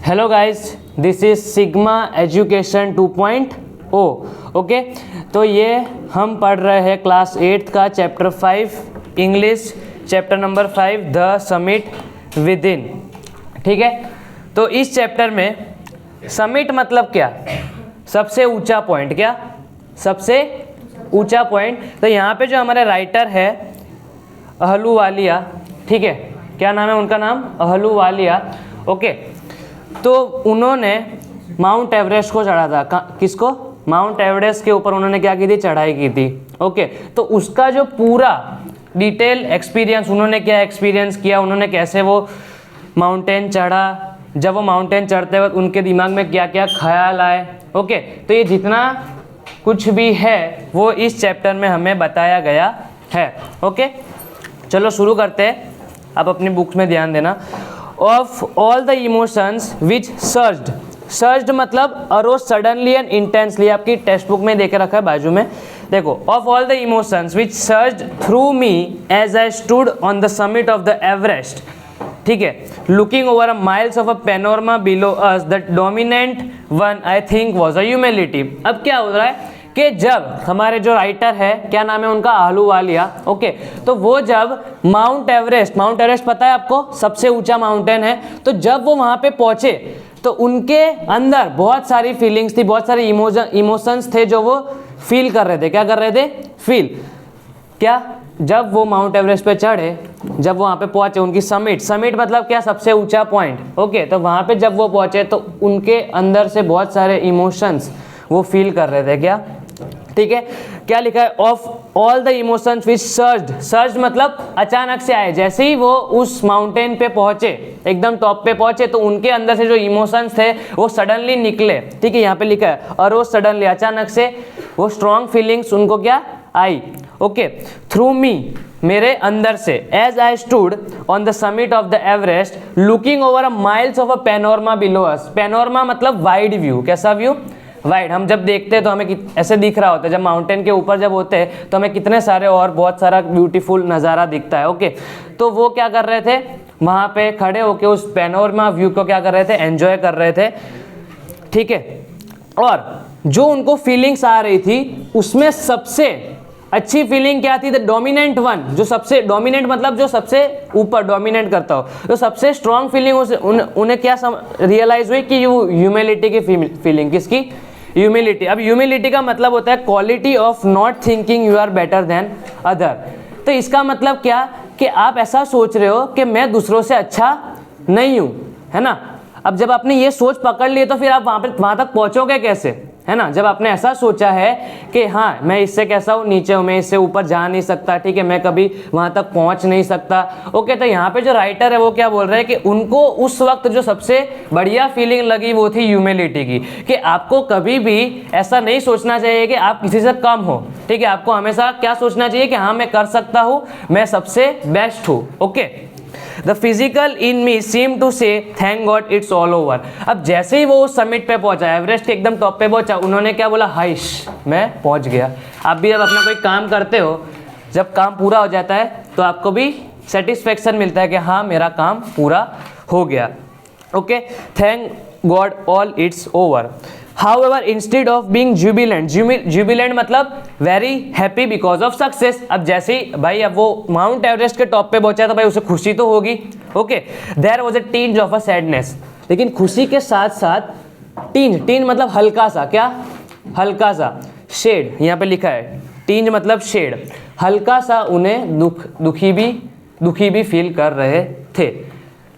Hello guys, this is Sigma Education 2.0। Okay, तो ये हम पढ़ रहे हैं क्लास 8 का chapter 5 English, chapter number 5 the summit with in. ठीक है, तो इस चैप्टर में समिट मतलब क्या? सबसे ऊंचा पॉइंट। क्या? सबसे ऊंचा पॉइंट। तो यहाँ पे जो हमारे राइटर है अहलूवालिया, ठीक है, क्या नाम है उनका? नाम अहलूवालिया। ओके, तो उन्होंने माउंट एवरेस्ट को चढ़ा था। किसको? माउंट एवरेस्ट के ऊपर उन्होंने क्या की थी? चढ़ाई की थी। ओके, तो उसका जो पूरा डिटेल एक्सपीरियंस, उन्होंने क्या एक्सपीरियंस किया, उन्होंने कैसे वो माउंटेन चढ़ा, जब वो माउंटेन चढ़ते वक्त उनके दिमाग में क्या क्या ख्याल आए। ओके, तो ये जितना कुछ भी है वो इस चैप्टर में हमें बताया गया है। ओके, चलो शुरू करते हैं। आप अपनी बुक्स में ध्यान देना। Of all the emotions which surged मतलब अरोज सडनली एंड इंटेंसली। आपकी टेक्स्ट बुक में देके रखा है बाजू में, देखो। Of all the emotions which surged through me as I stood on the summit of the Everest, ठीक है, looking over a miles of a panorama below us, the dominant one I think was a humility. अब क्या हो रहा है कि जब हमारे जो राइटर है, क्या नाम है उनका? अहलूवालिया। ओके, तो वो जब माउंट एवरेस्ट पता है आपको, सबसे ऊंचा माउंटेन है, तो जब वो वहां पे पहुंचे तो उनके अंदर बहुत सारी फीलिंग्स थी, बहुत सारे इमोशंस थे जो वो फील कर रहे थे। क्या कर रहे थे? फील। क्या? जब वो माउंट एवरेस्ट पे चढ़े, जब वहां पे पहुंचे, उनकी समिट मतलब क्या? सबसे ऊंचा पॉइंट। ओके, तो वहां पे जब वो पहुंचे तो उनके अंदर से बहुत सारे इमोशंस वो फील कर रहे थे। क्या? ठीक है, क्या लिखा है? Of all the emotions which surged मतलब अचानक से आए। जैसे ही वो उस माउंटेन पे पहुंचे, एकदम टॉप पे पहुंचे, तो उनके अंदर से जो इमोशंस थे वो सडनली निकले। ठीक है, यहाँ पे लिखा है अरोज सडनली, अचानक से वो स्ट्रॉन्ग फीलिंग्स उनको क्या आई। ओके, थ्रू मी मेरे अंदर से, as I stood on the summit of the Everest looking over a miles of a panorama below us. Panorama मतलब वाइड व्यू। कैसा व्यू? वाइड। हम जब देखते हैं तो हमें ऐसे दिख रहा होता है, जब माउंटेन के ऊपर जब होते हैं तो हमें कितने सारे और बहुत सारा ब्यूटीफुल नज़ारा दिखता है। ओके, तो वो क्या कर रहे थे? वहाँ पे खड़े होके उस पेनोरमा व्यू को क्या कर रहे थे? एंजॉय कर रहे थे। ठीक है, और जो उनको फीलिंग्स आ रही थी उसमें सबसे अच्छी फीलिंग क्या थी? The dominant one. जो सबसे डोमिनेंट मतलब जो सबसे ऊपर डोमिनेट करता हो, तो सबसे स्ट्रॉन्ग फीलिंग उन्हें क्या रियलाइज हुई कि ह्यूमिलिटी की फीलिंग। किसकी? ह्यूमिलिटी। अब ह्यूमिलिटी का मतलब होता है quality of not thinking you are better than other. तो इसका मतलब क्या कि आप ऐसा सोच रहे हो कि मैं दूसरों से अच्छा नहीं हूं, है ना। अब जब आपने ये सोच पकड़ ली तो फिर आप वहां तक पहुंचोगे कैसे, है ना। जब आपने ऐसा सोचा है कि हाँ मैं इससे कैसा हूँ, नीचे हूँ, मैं इससे ऊपर जा नहीं सकता, ठीक है, मैं कभी वहां तक पहुंच नहीं सकता। ओके, तो यहाँ पे जो राइटर है वो क्या बोल रहे हैं कि उनको उस वक्त जो सबसे बढ़िया फीलिंग लगी वो थी ह्यूमिलिटी की। कि आपको कभी भी ऐसा नहीं सोचना चाहिए कि आप किसी से कम हो, ठीक है। आपको हमेशा क्या सोचना चाहिए कि हाँ मैं कर सकता हूँ, मैं सबसे बेस्ट हूँ। Okay, the physical in me seem to say thank God it's all over. अब जैसे ही वो उस समिट पे पहुंचा, एवरेस्ट के एकदम टॉप पे पहुंचा, उन्होंने क्या बोला? हाइश, मैं पहुंच गया। आप भी जब अपना कोई काम करते हो, जब काम पूरा हो जाता है तो आपको भी सेटिस्फेक्शन मिलता है कि हाँ मेरा काम पूरा हो गया। Okay, thank God all it's over. However, instead of being jubilant मतलब very happy because of success। अब जैसे ही भाई अब वो माउंट एवरेस्ट के टॉप पे पहुंचा तो भाई उसे खुशी तो होगी। Okay, there was a tinge of a sadness। लेकिन खुशी के साथ साथ tinge मतलब हल्का सा, क्या? हल्का सा। शेड यहाँ पे लिखा है, tinge मतलब शेड। हल्का सा उन्हें दुखी भी फील कर रहे थे।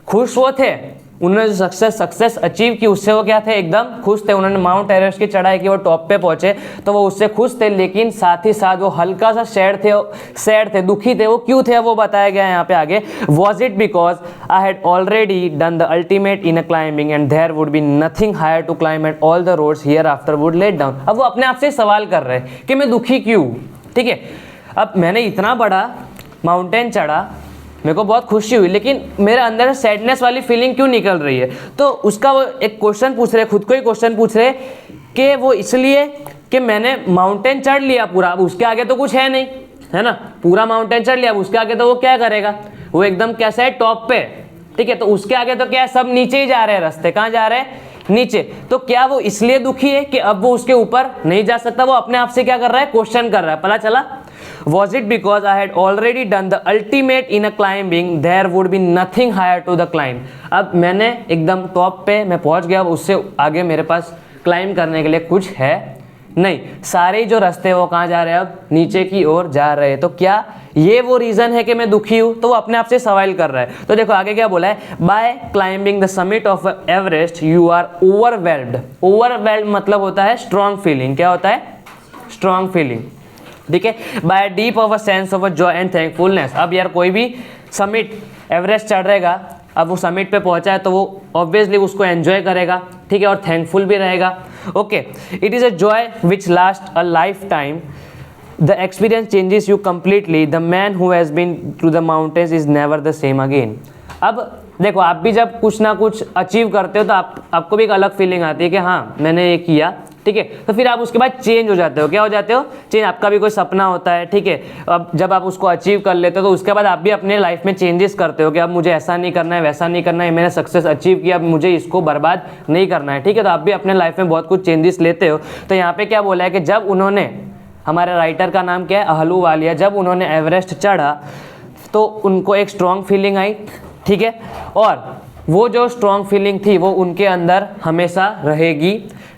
खुश वो थे, उन्होंने जो सक्सेस अचीव की उससे वो क्या थे? एकदम खुश थे। उन्होंने माउंट एवरेस्ट की चढ़ाई की, वो टॉप पे पहुंचे तो वो उससे खुश थे, लेकिन साथ ही साथ वो हल्का सा सैड थे, दुखी थे। वो क्यों थे वो बताया गया है यहाँ पे आगे। Was it because I had already done the ultimate in a climbing and there would be nothing higher to climb and all the roads hereafter would let down. अब वो अपने आप से सवाल कर रहे हैं कि मैं दुखी क्यों? ठीक है, अब मैंने इतना बड़ा माउंटेन चढ़ा, मेरे को बहुत खुशी हुई, लेकिन मेरे अंदर सैडनेस वाली फीलिंग क्यों निकल रही है? तो उसका वो एक क्वेश्चन पूछ रहे, खुद को ही क्वेश्चन पूछ रहे कि वो इसलिए कि मैंने माउंटेन चढ़ लिया पूरा, अब उसके आगे तो कुछ है नहीं, है ना। पूरा माउंटेन चढ़ लिया, अब उसके आगे तो वो क्या करेगा? वो एकदम कैसा है? टॉप पे, ठीक है, तो उसके आगे तो क्या है, सब नीचे ही जा रहे हैं रास्ते, कहाँ जा रहे हैं, नीचे। तो क्या वो इसलिए दुखी है कि अब वो उसके ऊपर नहीं जा सकता, वो अपने आप से क्या कर रहा है, क्वेश्चन कर रहा है, पता चला। Was it because I had already done the ultimate in a climbing, there would be nothing higher to the climb। अब मैंने एकदम टॉप पे मैं पहुंच गया, उससे आगे मेरे पास क्लाइंब करने के लिए कुछ है नहीं, सारे जो रास्ते वो कहाँ जा रहे हैं, अब नीचे की ओर जा रहे हैं। तो क्या ये वो रीजन है कि मैं दुखी हूं, तो वो अपने आप से सवाल कर रहा है। तो देखो आगे क्या बोला है, by climbing the summit of Everest you are overwhelmed. Overwhelmed मतलब होता है स्ट्रॉन्ग फीलिंग, क्या होता है, स्ट्रॉन्ग फीलिंग, ठीक है। By deep of a sense of a joy and thankfulness. अब यार कोई भी समिट एवरेस्ट चढ़ेगा, अब वो समिट पे पहुंचा है तो वो ऑब्वियसली उसको एंजॉय करेगा, ठीक है, और थैंकफुल भी रहेगा। Okay, it is a joy which last a lifetime, the experience changes you completely, the man who has been to the mountains is never the same again. अब देखो आप भी जब कुछ ना कुछ अचीव करते हो तो आपको भी एक अलग फीलिंग आती है कि हाँ मैंने ये किया, ठीक है, तो फिर आप उसके बाद चेंज हो जाते हो, क्या हो जाते हो, चेंज। आपका भी कोई सपना होता है, ठीक है, अब जब आप उसको अचीव कर लेते हो तो उसके बाद आप भी अपने लाइफ में चेंजेस करते हो कि अब मुझे ऐसा नहीं करना है, वैसा नहीं करना है, मैंने सक्सेस अचीव किया, अब मुझे इसको बर्बाद नहीं करना है, ठीक है, तो आप भी अपने लाइफ में बहुत कुछ चेंजेस लेते हो। तो यहाँ पे क्या बोला है कि जब उन्होंने, हमारे राइटर का नाम क्या है, अहलूवालिया, जब उन्होंने एवरेस्ट चढ़ा तो उनको एक स्ट्रॉन्ग फीलिंग आई, ठीक है, और वो जो स्ट्रॉन्ग फीलिंग थी वो उनके अंदर हमेशा रहेगी,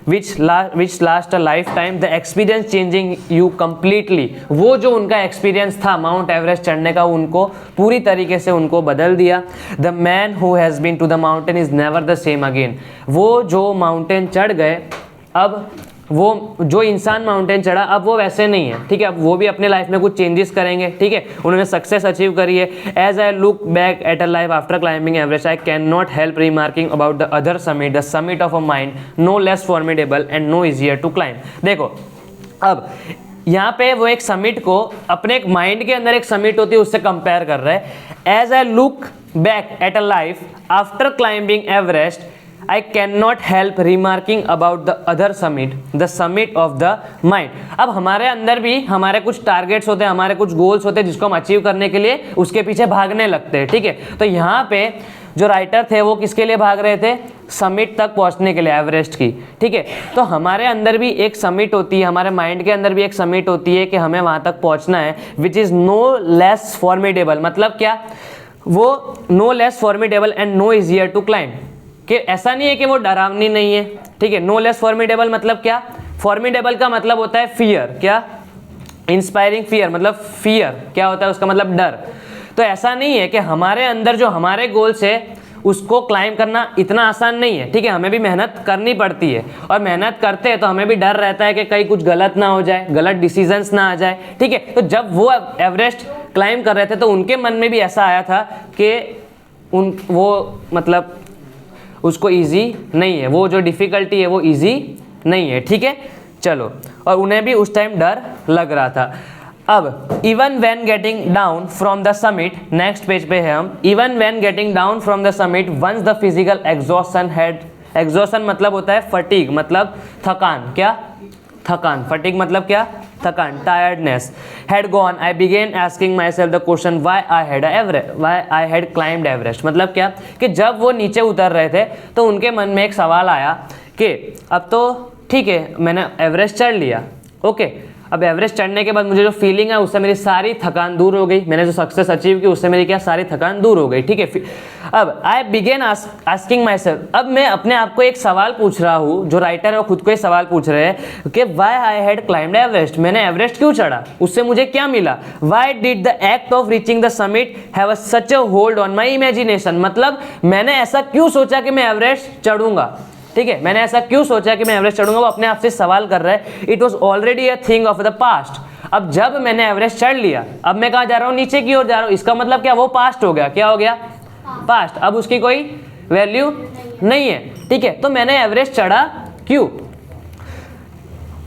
which last a lifetime, the experience changing you completely. वो जो उनका एक्सपीरियंस था माउंट एवरेस्ट चढ़ने का, उनको पूरी तरीके से उनको बदल दिया। The man who has been to the mountain is never the same again. वो जो माउंटेन चढ़ गए, अब वो जो इंसान माउंटेन चढ़ा अब वो वैसे नहीं है, ठीक है, अब वो भी अपने लाइफ में कुछ चेंजेस करेंगे, ठीक है, उन्होंने सक्सेस अचीव करी है। As I look back at a life after climbing Everest I can not help remarking about the other summit, the summit of a mind no less formidable and no easier to climb. देखो अब यहाँ पे वो एक summit को अपने एक mind के अंदर एक समिट होती है उससे कंपेयर कर रहे हैं। As I look back at a life after climbing Everest I cannot help remarking about the other summit, the summit of the mind। अब हमारे अंदर भी हमारे कुछ टारगेट्स होते हैं, हमारे कुछ गोल्स होते हैं जिसको हम अचीव करने के लिए उसके पीछे भागने लगते हैं, ठीक है। तो यहाँ पे जो राइटर थे वो किसके लिए भाग रहे थे, समिट तक पहुँचने के लिए, एवरेस्ट की, ठीक है। तो हमारे अंदर भी एक समिट होती है, हमारे माइंड के अंदर भी एक समिट होती है कि हमें वहाँ तक पहुँचना है, which is no less formidable. मतलब क्या, वो no less formidable and no easier to climb, कि ऐसा नहीं है कि वो डरावनी नहीं है, ठीक है। नो लेस फॉर्मिडेबल मतलब क्या, फॉर्मिडेबल का मतलब होता है फियर, क्या, इंस्पायरिंग फियर, मतलब फियर क्या होता है उसका मतलब डर। तो ऐसा नहीं है कि हमारे अंदर जो हमारे गोल्स है उसको क्लाइम करना इतना आसान नहीं है, ठीक है, हमें भी मेहनत करनी पड़ती है, और मेहनत करते हैं तो हमें भी डर रहता है कि कहीं कुछ गलत ना हो जाए, गलत डिसीजंस ना आ जाए, ठीक है। तो जब वो एवरेस्ट क्लाइम कर रहे थे तो उनके मन में भी ऐसा आया था कि वो मतलब उसको इजी नहीं है, वो जो डिफ़िकल्टी है वो इजी नहीं है, ठीक है, चलो, और उन्हें भी उस टाइम डर लग रहा था। अब even when getting down from the summit, next page पे है हम, even when getting down from the summit once the physical exhaustion had, exhaustion मतलब होता है फटीग, मतलब थकान, क्या, थकान, फटीग मतलब क्या, थकान, tiredness, had gone I began asking myself the question why I had climbed Everest. मतलब क्या कि जब वो नीचे उतर रहे थे तो उनके मन में एक सवाल आया कि अब तो ठीक है मैंने एवरेस्ट चढ़ लिया, ओके, अब एवरेस्ट चढ़ने के बाद मुझे जो फीलिंग है उससे मेरी सारी थकान दूर हो गई, मैंने जो सक्सेस अचीव की उससे मेरी क्या सारी थकान दूर हो गई, ठीक है। अब आई बिगेन आस्किंग माई सेल्फ, अब मैं अपने आप को एक सवाल पूछ रहा हूँ, जो राइटर है वो खुद को एक सवाल पूछ रहे हैं कि why I had climbed Everest, मैंने एवरेस्ट क्यों चढ़ा, उससे मुझे क्या मिला। Why did the act of reaching the summit have such a hold on my imagination, मतलब मैंने ऐसा क्यों सोचा कि मैं एवरेस्ट चढ़ूंगा, ठीक है, मैंने ऐसा क्यों सोचा कि मैं एवरेस्ट चढ़ूंगा, वो अपने आप से सवाल कर रहा है। It was already a thing of the past, अब जब मैंने एवरेस्ट चढ़ लिया अब मैं कहाँ जा रहा हूँ, नीचे की ओर जा रहा हूँ, इसका मतलब क्या, वो पास्ट हो गया, क्या हो गया, पास्ट, अब उसकी कोई वैल्यू नहीं है, ठीक है। तो मैंने एवरेस्ट चढ़ा क्यों,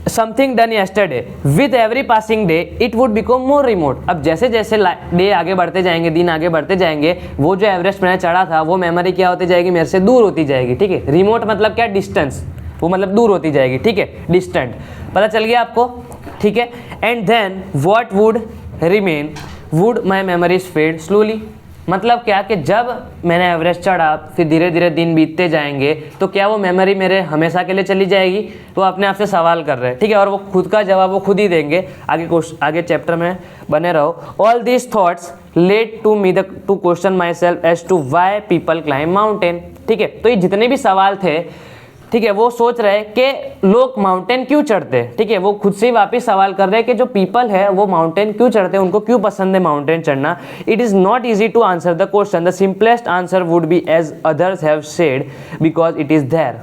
something done yesterday with every passing day it would become more remote। अब जैसे जैसे डे आगे बढ़ते जाएंगे, दिन आगे बढ़ते जाएंगे, वो जो एवरेस्ट मैंने चढ़ा था वो मेमोरी क्या होती जाएगी, मेरे से दूर होती जाएगी, ठीक है। रिमोट मतलब क्या, डिस्टेंस, वो मतलब दूर होती जाएगी, ठीक है, डिस्टेंट, पता चल गया आपको, ठीक है। And then what would remain, would my memories fade slowly, मतलब क्या कि जब मैंने एवरेस्ट चढ़ा फिर धीरे धीरे दिन बीतते जाएंगे तो क्या वो मेमोरी मेरे हमेशा के लिए चली जाएगी? वो अपने आप से सवाल कर रहे हैं, ठीक है, और वो खुद का जवाब वो खुद ही देंगे। आगे चैप्टर में बने रहो। All these thoughts led to me to question myself as to why people climb mountain. ठीक है, तो ये जितने भी सवाल थे, ठीक है, वो सोच रहे कि लोग माउंटेन क्यों चढ़ते हैं। ठीक है, वो खुद से ही वापस सवाल कर रहे हैं कि जो पीपल है वो माउंटेन क्यों चढ़ते हैं, उनको क्यों पसंद है माउंटेन चढ़ना। It is not easy to answer the question, the simplest answer would be as others have said because it is there,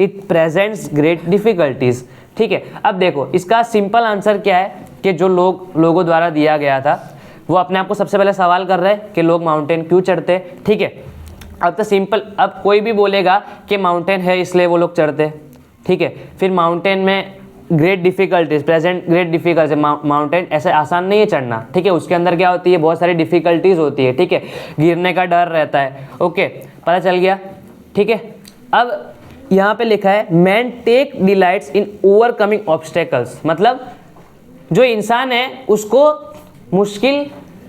it presents great difficulties. ठीक है, अब देखो इसका सिंपल आंसर क्या है कि जो लोगों द्वारा दिया गया था वो अपने आप को सबसे पहले सवाल कर रहे हैं कि लोग माउंटेन क्यों चढ़ते हैं। ठीक है, अब तो सिंपल, अब कोई भी बोलेगा कि माउंटेन है इसलिए वो लोग चढ़ते। ठीक है, फिर माउंटेन में great difficulties, present great difficulties, mountain ऐसे आसान नहीं है चढ़ना। ठीक है, उसके अंदर क्या होती है, बहुत सारी डिफिकल्टीज होती है। ठीक है, गिरने का डर रहता है। ओके, पता चल गया। ठीक है, अब यहाँ पे लिखा है man take delights in overcoming obstacles, मतलब जो इंसान है उसको मुश्किल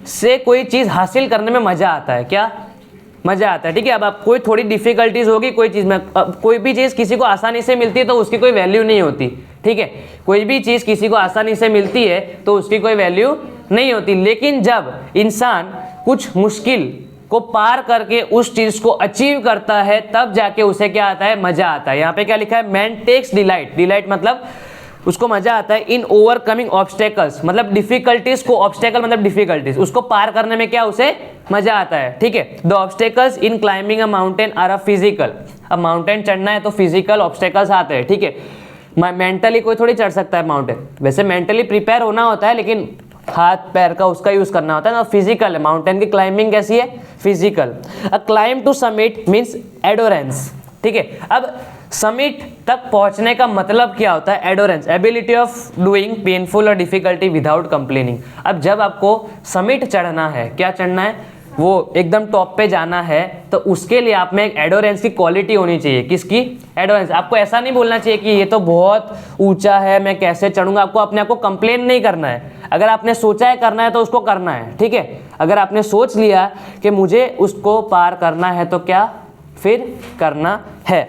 से कोई चीज़ हासिल करने में मज़ा आता है। क्या मज़ा आता है? ठीक है, अब आप कोई थोड़ी डिफिकल्टीज होगी कोई चीज़ में, कोई भी चीज़ किसी को आसानी से मिलती है तो उसकी कोई वैल्यू नहीं होती। ठीक है, कोई भी चीज़ किसी को आसानी से मिलती है तो उसकी कोई वैल्यू नहीं होती, लेकिन जब इंसान कुछ मुश्किल को पार करके उस चीज़ को अचीव करता है तब जाके उसे क्या आता है, मज़ा आता है। यहाँ पे क्या लिखा है, मैन टेक्स डिलाइट, डिलाइट मतलब उसको मजा आता है इन ओवरकमिंग ऑब्स्टेकल्स, मतलब डिफिकल्टीज को, ऑब्स्टेकल मतलब डिफिकल्टीज, उसको पार करने में क्या उसे मजा आता है। ठीक है, the obstacles in climbing a mountain are a physical, अब माउंटेन चढ़ना है तो फिजिकल ऑब्स्टेकल्स आते हैं। ठीक है, मेंटली कोई थोड़ी चढ़ सकता है माउंटेन, वैसे मेंटली प्रिपेयर होना होता है लेकिन हाथ पैर का उसका यूज करना होता है ना, फिजिकल है। माउंटेन की क्लाइंबिंग कैसी है, physical. A climb to summit means endurance. ठीक है, अब समिट तक पहुंचने का मतलब क्या होता है, एडोरेंस, एबिलिटी ऑफ डूइंग पेनफुल और डिफिकल्टी विदाउट कंप्लेनिंग। अब जब आपको समिट चढ़ना है, क्या चढ़ना है, वो एकदम टॉप पे जाना है, तो उसके लिए आप में एक एडोरेंस की क्वालिटी होनी चाहिए। किसकी, एडोरेंस। आपको ऐसा नहीं बोलना चाहिए कि ये तो बहुत ऊंचा है मैं कैसे चढ़ूंगा, आपको अपने आप को कंप्लेन नहीं करना है। अगर आपने सोचा है करना है तो उसको करना है। ठीक है, अगर आपने सोच लिया कि मुझे उसको पार करना है तो क्या फिर करना है।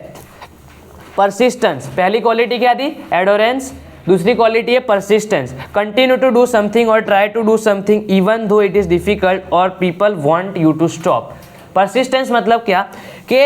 परसिस्टेंस, पहली क्वालिटी क्या थी, एडोरेंस, दूसरी क्वालिटी है persistence, continue to do something और try to do something even though it is difficult और people want you to stop. Persistence मतलब क्या कि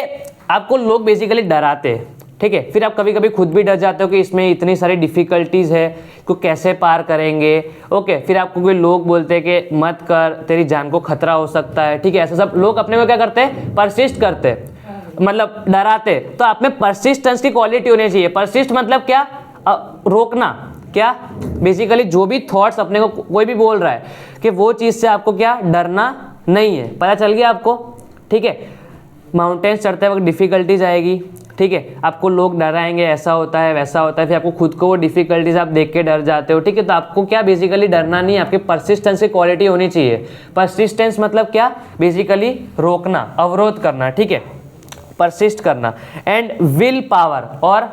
आपको लोग बेसिकली डराते हैं। ठीक है, फिर आप कभी कभी खुद भी डर जाते हो कि इसमें इतनी सारी डिफिकल्टीज है, को कैसे पार करेंगे। ओके, फिर आपको कोई लोग बोलते हैं कि मत कर, तेरी जान को खतरा हो सकता है। ठीक है, ऐसा सब लोग अपने में क्या करते हैं, परसिस्ट करते हैं, मतलब डराते। तो आप में परसिस्टेंस की क्वालिटी होनी चाहिए। परसिस्ट मतलब क्या, रोकना। क्या, बेसिकली जो भी थॉट्स अपने को कोई भी बोल रहा है कि वो चीज़ से आपको क्या डरना नहीं है। पता चल गया आपको। ठीक है, माउंटेन्स चढ़ते वक्त डिफिकल्टीज आएगी। ठीक है, आपको लोग डराएंगे, ऐसा होता है वैसा होता है, फिर आपको खुद को वो डिफिकल्टीज आप देख के डर जाते हो। ठीक है, तो आपको क्या बेसिकली डरना नहीं है, आपकी परसिस्टेंस की क्वालिटी होनी चाहिए। परसिस्टेंस मतलब क्या, बेसिकली रोकना, अवरोध करना। ठीक है, परसिस्ट करना। एंड विल पावर, और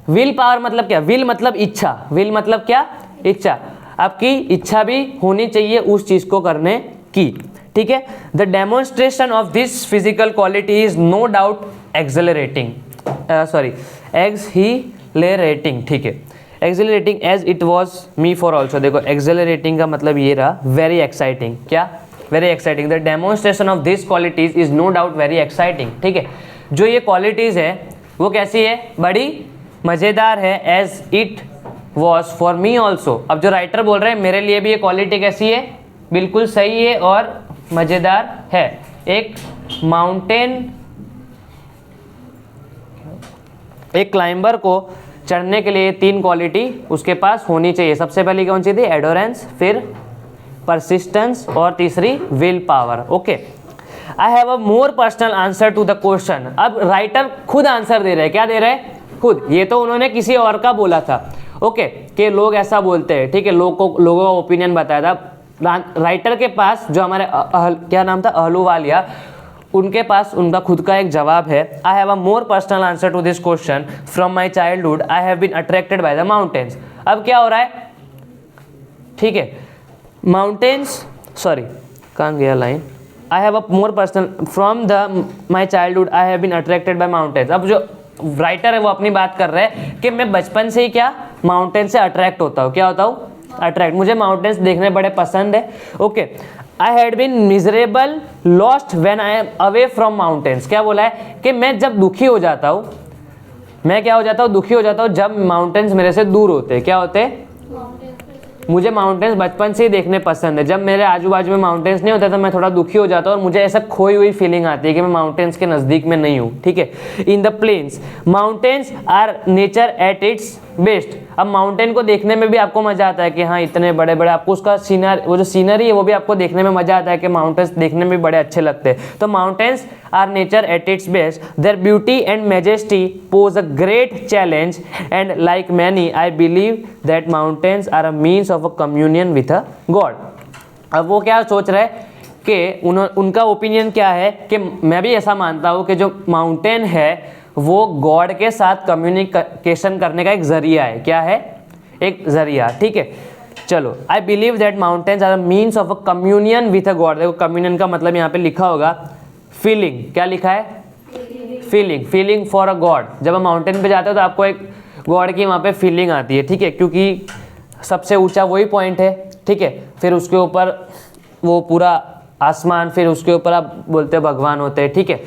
विल पावर मतलब क्या, विल मतलब इच्छा, विल मतलब क्या, इच्छा। आपकी इच्छा भी होनी चाहिए उस चीज को करने की। ठीक है, the demonstration of this physical quality is no doubt accelerating, exhilarating. ठीक है, accelerating as it was me for also. देखो एक्सेलरेटिंग का मतलब ये रहा, वेरी एक्साइटिंग। क्या, very exciting. The demonstration of this qualities is no doubt very exciting. ठीक है, जो ये क्वालिटीज है वो कैसी है, बड़ी मज़ेदार है। As it was for me also. अब जो राइटर बोल रहे हैं मेरे लिए भी ये क्वालिटी कैसी है, बिल्कुल सही है और मज़ेदार है। एक माउंटेन, एक क्लाइंबर को चढ़ने के लिए तीन क्वालिटी उसके पास होनी चाहिए। सबसे पहली कौन सी थी, एडोरेंस, फिर परसिस्टेंस और तीसरी will power. Okay, I have a more personal answer to the question. अब राइटर खुद आंसर दे रहे हैं, क्या दे रहे हैं, खुद। ये तो उन्होंने किसी और का बोला था। ओके, कि लोग ऐसा बोलते हैं। ठीक है, लोगों का ओपिनियन बताया था। राइटर के पास जो हमारे क्या नाम था, अहलूवालिया, उनके पास उनका खुद का एक जवाब है। I have a more personal answer to this question from my childhood I have been attracted by the mountains. अब क्या हो रहा है, ठीक है, माउंटेन्स, सॉरी कहाँ गया line, I have a more personal from the my childhood I have been attracted by mountains. अब जो राइटर है वो अपनी बात कर रहे हैं कि मैं बचपन से ही क्या माउंटेन से अट्रैक्ट होता हूँ, क्या होता हूँ अट्रैक्ट, मुझे माउंटेन्स देखने बड़े पसंद है। Okay, I had been miserable lost when I am away from mountains. क्या बोला है कि मैं जब दुखी हो जाता हूँ, मैं क्या हो जाता हूँ, दुखी हो जाता हूँ जब माउंटेन्स मेरे से दूर होते हैं। क्या होते हैं, मुझे माउंटेन्स बचपन से ही देखने पसंद है। जब मेरे आजू बाजू में माउंटेन्स नहीं होते तो मैं थोड़ा दुखी हो जाता हूँ और मुझे ऐसा खोई हुई फीलिंग आती है कि मैं माउंटेन्स के नज़दीक में नहीं हूँ। ठीक है, in the plains mountains are nature at its best. अब माउंटेन को देखने में भी आपको मजा आता है कि हाँ इतने बड़े बड़े, आपको उसका सीनर, वो जो सीनरी है वो भी आपको देखने में मजा आता है कि माउंटेन्स देखने में भी बड़े अच्छे लगते हैं। तो mountains are nature at its best, their beauty and majesty pose a great challenge and like many I believe that mountains are a means of a communion with a god. अब वो क्या सोच रहे हैं कि उनका ओपिनियन क्या है कि मैं भी ऐसा मानता हूँ कि जो माउंटेन है वो गॉड के साथ कम्युनिकेशन करने का एक जरिया है। क्या है, एक जरिया। ठीक है, चलो, I believe that mountains are means of a communion with a god. देखो कम्युनियन का मतलब यहाँ पे लिखा होगा फीलिंग। क्या लिखा है, feeling, feeling for a God. जब हम माउंटेन पे जाते हो तो आपको एक गॉड की वहाँ पे फीलिंग आती है। ठीक है, क्योंकि सबसे ऊंचा वही पॉइंट है। ठीक है, फिर उसके ऊपर वो पूरा आसमान, फिर उसके ऊपर आप बोलते हैं भगवान होते हैं। ठीक है,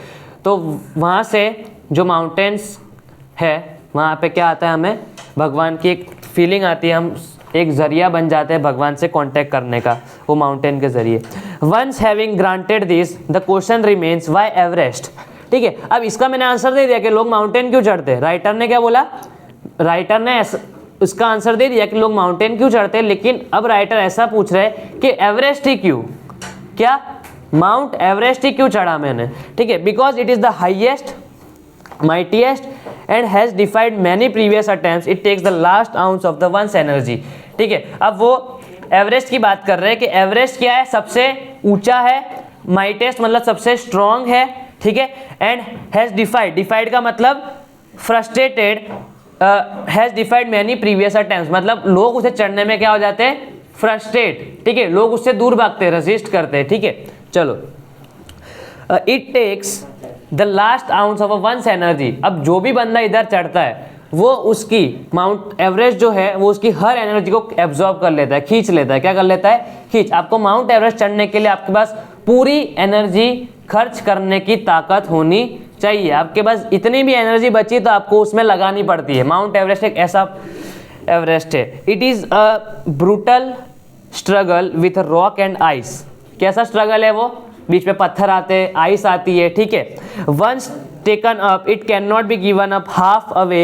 तो वहाँ से जो माउंटेन्स है वहाँ पे क्या आता है, हमें भगवान की एक फीलिंग आती है, हम एक जरिया बन जाते हैं भगवान से कांटेक्ट करने का, वो माउंटेन के जरिए। Once having granted this the question remains why Everest. ठीक है, अब इसका मैंने आंसर दे दिया कि लोग माउंटेन क्यों चढ़ते हैं। राइटर ने क्या बोला, राइटर ने इसका आंसर दे दिया कि लोग माउंटेन क्यों चढ़ते हैं, लेकिन अब राइटर ऐसा पूछ रहे हैं कि एवरेस्ट ही क्यों, क्या माउंट एवरेस्ट ही क्यों चढ़ा मैंने। ठीक है, because it is the highest, mightiest and has defied many previous attempts, it takes the last ounce of the one's energy। ठीक है, अब वो एवरेस्ट की बात कर रहे हैं कि एवरेस्ट क्या है, सबसे ऊंचा है, माइटेस्ट मतलब सबसे स्ट्रॉन्ग है। ठीक है, एंड हैज डिफाइड, डिफाइड का मतलब frustrated, has डिफाइड many previous attempts, मतलब लोग उसे चढ़ने में क्या हो जाते हैं, फ्रस्ट्रेट। ठीक है, लोग उससे दूर भागते हैं, रेजिस्ट करते हैं। ठीक है, चलो, it takes the last ounce of a one's energy. अब जो भी बंदा इधर चढ़ता है वो उसकी माउंट एवरेस्ट जो है वो उसकी हर एनर्जी को एब्जॉर्ब कर लेता है, खींच लेता है। क्या कर लेता है, खींच। आपको माउंट एवरेस्ट चढ़ने के लिए आपके पास पूरी एनर्जी खर्च करने की ताकत होनी चाहिए। आपके पास इतनी भी एनर्जी बची तो आपको उसमें लगानी पड़ती है। माउंट एवरेस्ट एक ऐसा एवरेस्ट है। It is a brutal struggle with rock and ice. कैसा स्ट्रगल है वो, बीच में पत्थर आते हैं, आइस आती है। ठीक है, once taken up it can not be given up half away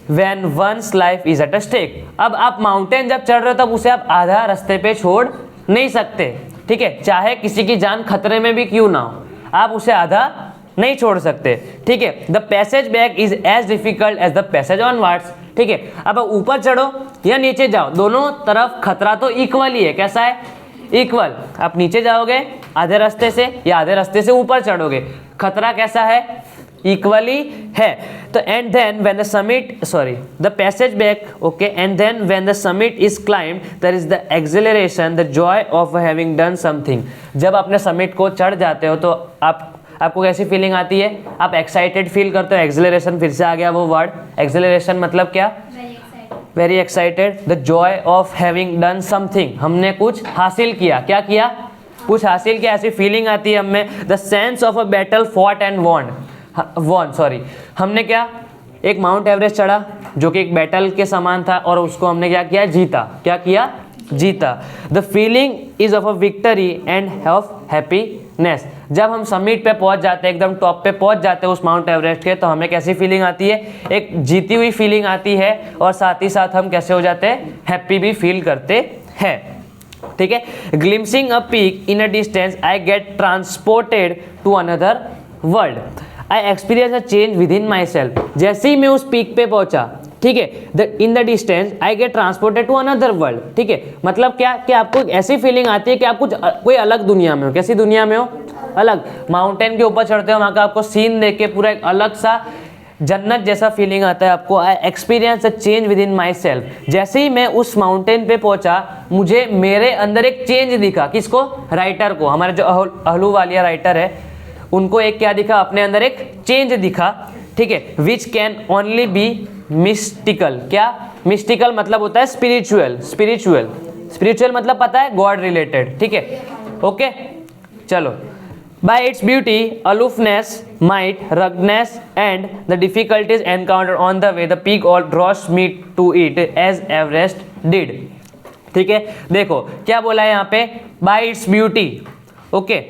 when one's life is at a stake. अब आप माउंटेन जब चढ़ रहे हो तब उसे आप आधा रास्ते पे छोड़ नहीं सकते। ठीक है, चाहे किसी की जान खतरे में भी क्यों ना हो, आप उसे आधा नहीं छोड़ सकते। ठीक है, the passage back is as difficult as the passage onwards. ठीक है, अब ऊपर चढ़ो या नीचे जाओ, दोनों तरफ खतरा तो इक्वल ही है। कैसा है, इक्वल। आप नीचे जाओगे आधे रास्ते से या आधे रास्ते से ऊपर चढ़ोगे, खतरा कैसा है, इक्वली है। तो and then when the summit, sorry, the passage back, okay, and then when the summit is climbed there is the acceleration, the joy of having done something. जब अपने समिट को चढ़ जाते हो तो आपको कैसी फीलिंग आती है, आप एक्साइटेड फील करते हो। एक्सेलरेशन, फिर से आ गया वो वर्ड, एक्सेलरेशन मतलब क्या, very excited. The joy of having done something, हमने कुछ हासिल किया। क्या किया, कुछ हासिल किया, ऐसी फीलिंग आती है हमें। The sense of a battle fought and won, sorry, हमने क्या, एक माउंट एवरेस्ट चढ़ा जो कि एक बैटल के समान था और उसको हमने क्या किया, जीता। क्या किया, जीता। The feeling is of a victory end of happiness. जब हम समिट पे पहुंच जाते हैं, एकदम टॉप पे पहुंच जाते हैं उस माउंट एवरेस्ट के, तो हमें कैसी फीलिंग आती है, एक जीती हुई फीलिंग आती है और साथ ही साथ हम कैसे हो जाते हैं, हैप्पी भी फील करते हैं। ठीक है, glimpsing a peak in a distance I get transported to another world, I experience a change within myself. जैसे ही मैं उस पीक पे पहुंचा, ठीक है, in the distance I get transported to another world. ठीक है, मतलब क्या कि आपको ऐसी फीलिंग आती है कि आप कुछ कोई अलग दुनिया में हो। कैसी दुनिया में हो, अलग। माउंटेन के ऊपर चढ़ते हो, वहाँ का आपको सीन देख के पूरा एक अलग सा जन्नत जैसा फीलिंग आता है आपको। आई experience a change within myself. जैसे ही मैं उस माउंटेन पे पहुंचा मुझे मेरे अंदर एक चेंज दिखा। किसको? राइटर को। हमारे जो अहलूवालिया राइटर है उनको एक क्या दिखा? अपने अंदर एक चेंज दिखा, ठीक है। Which can only be mystical. क्या? मिस्टिकल मतलब होता है स्पिरिचुअल। स्पिरिचुअल मतलब पता है? गॉड रिलेटेड, ठीक है। ओके चलो। By its beauty, aloofness, might, ruggedness, and the difficulties encountered on the way, the peak all draws me to it as Everest did. ठीक है, देखो क्या बोला है यहाँ पे? By its beauty, okay.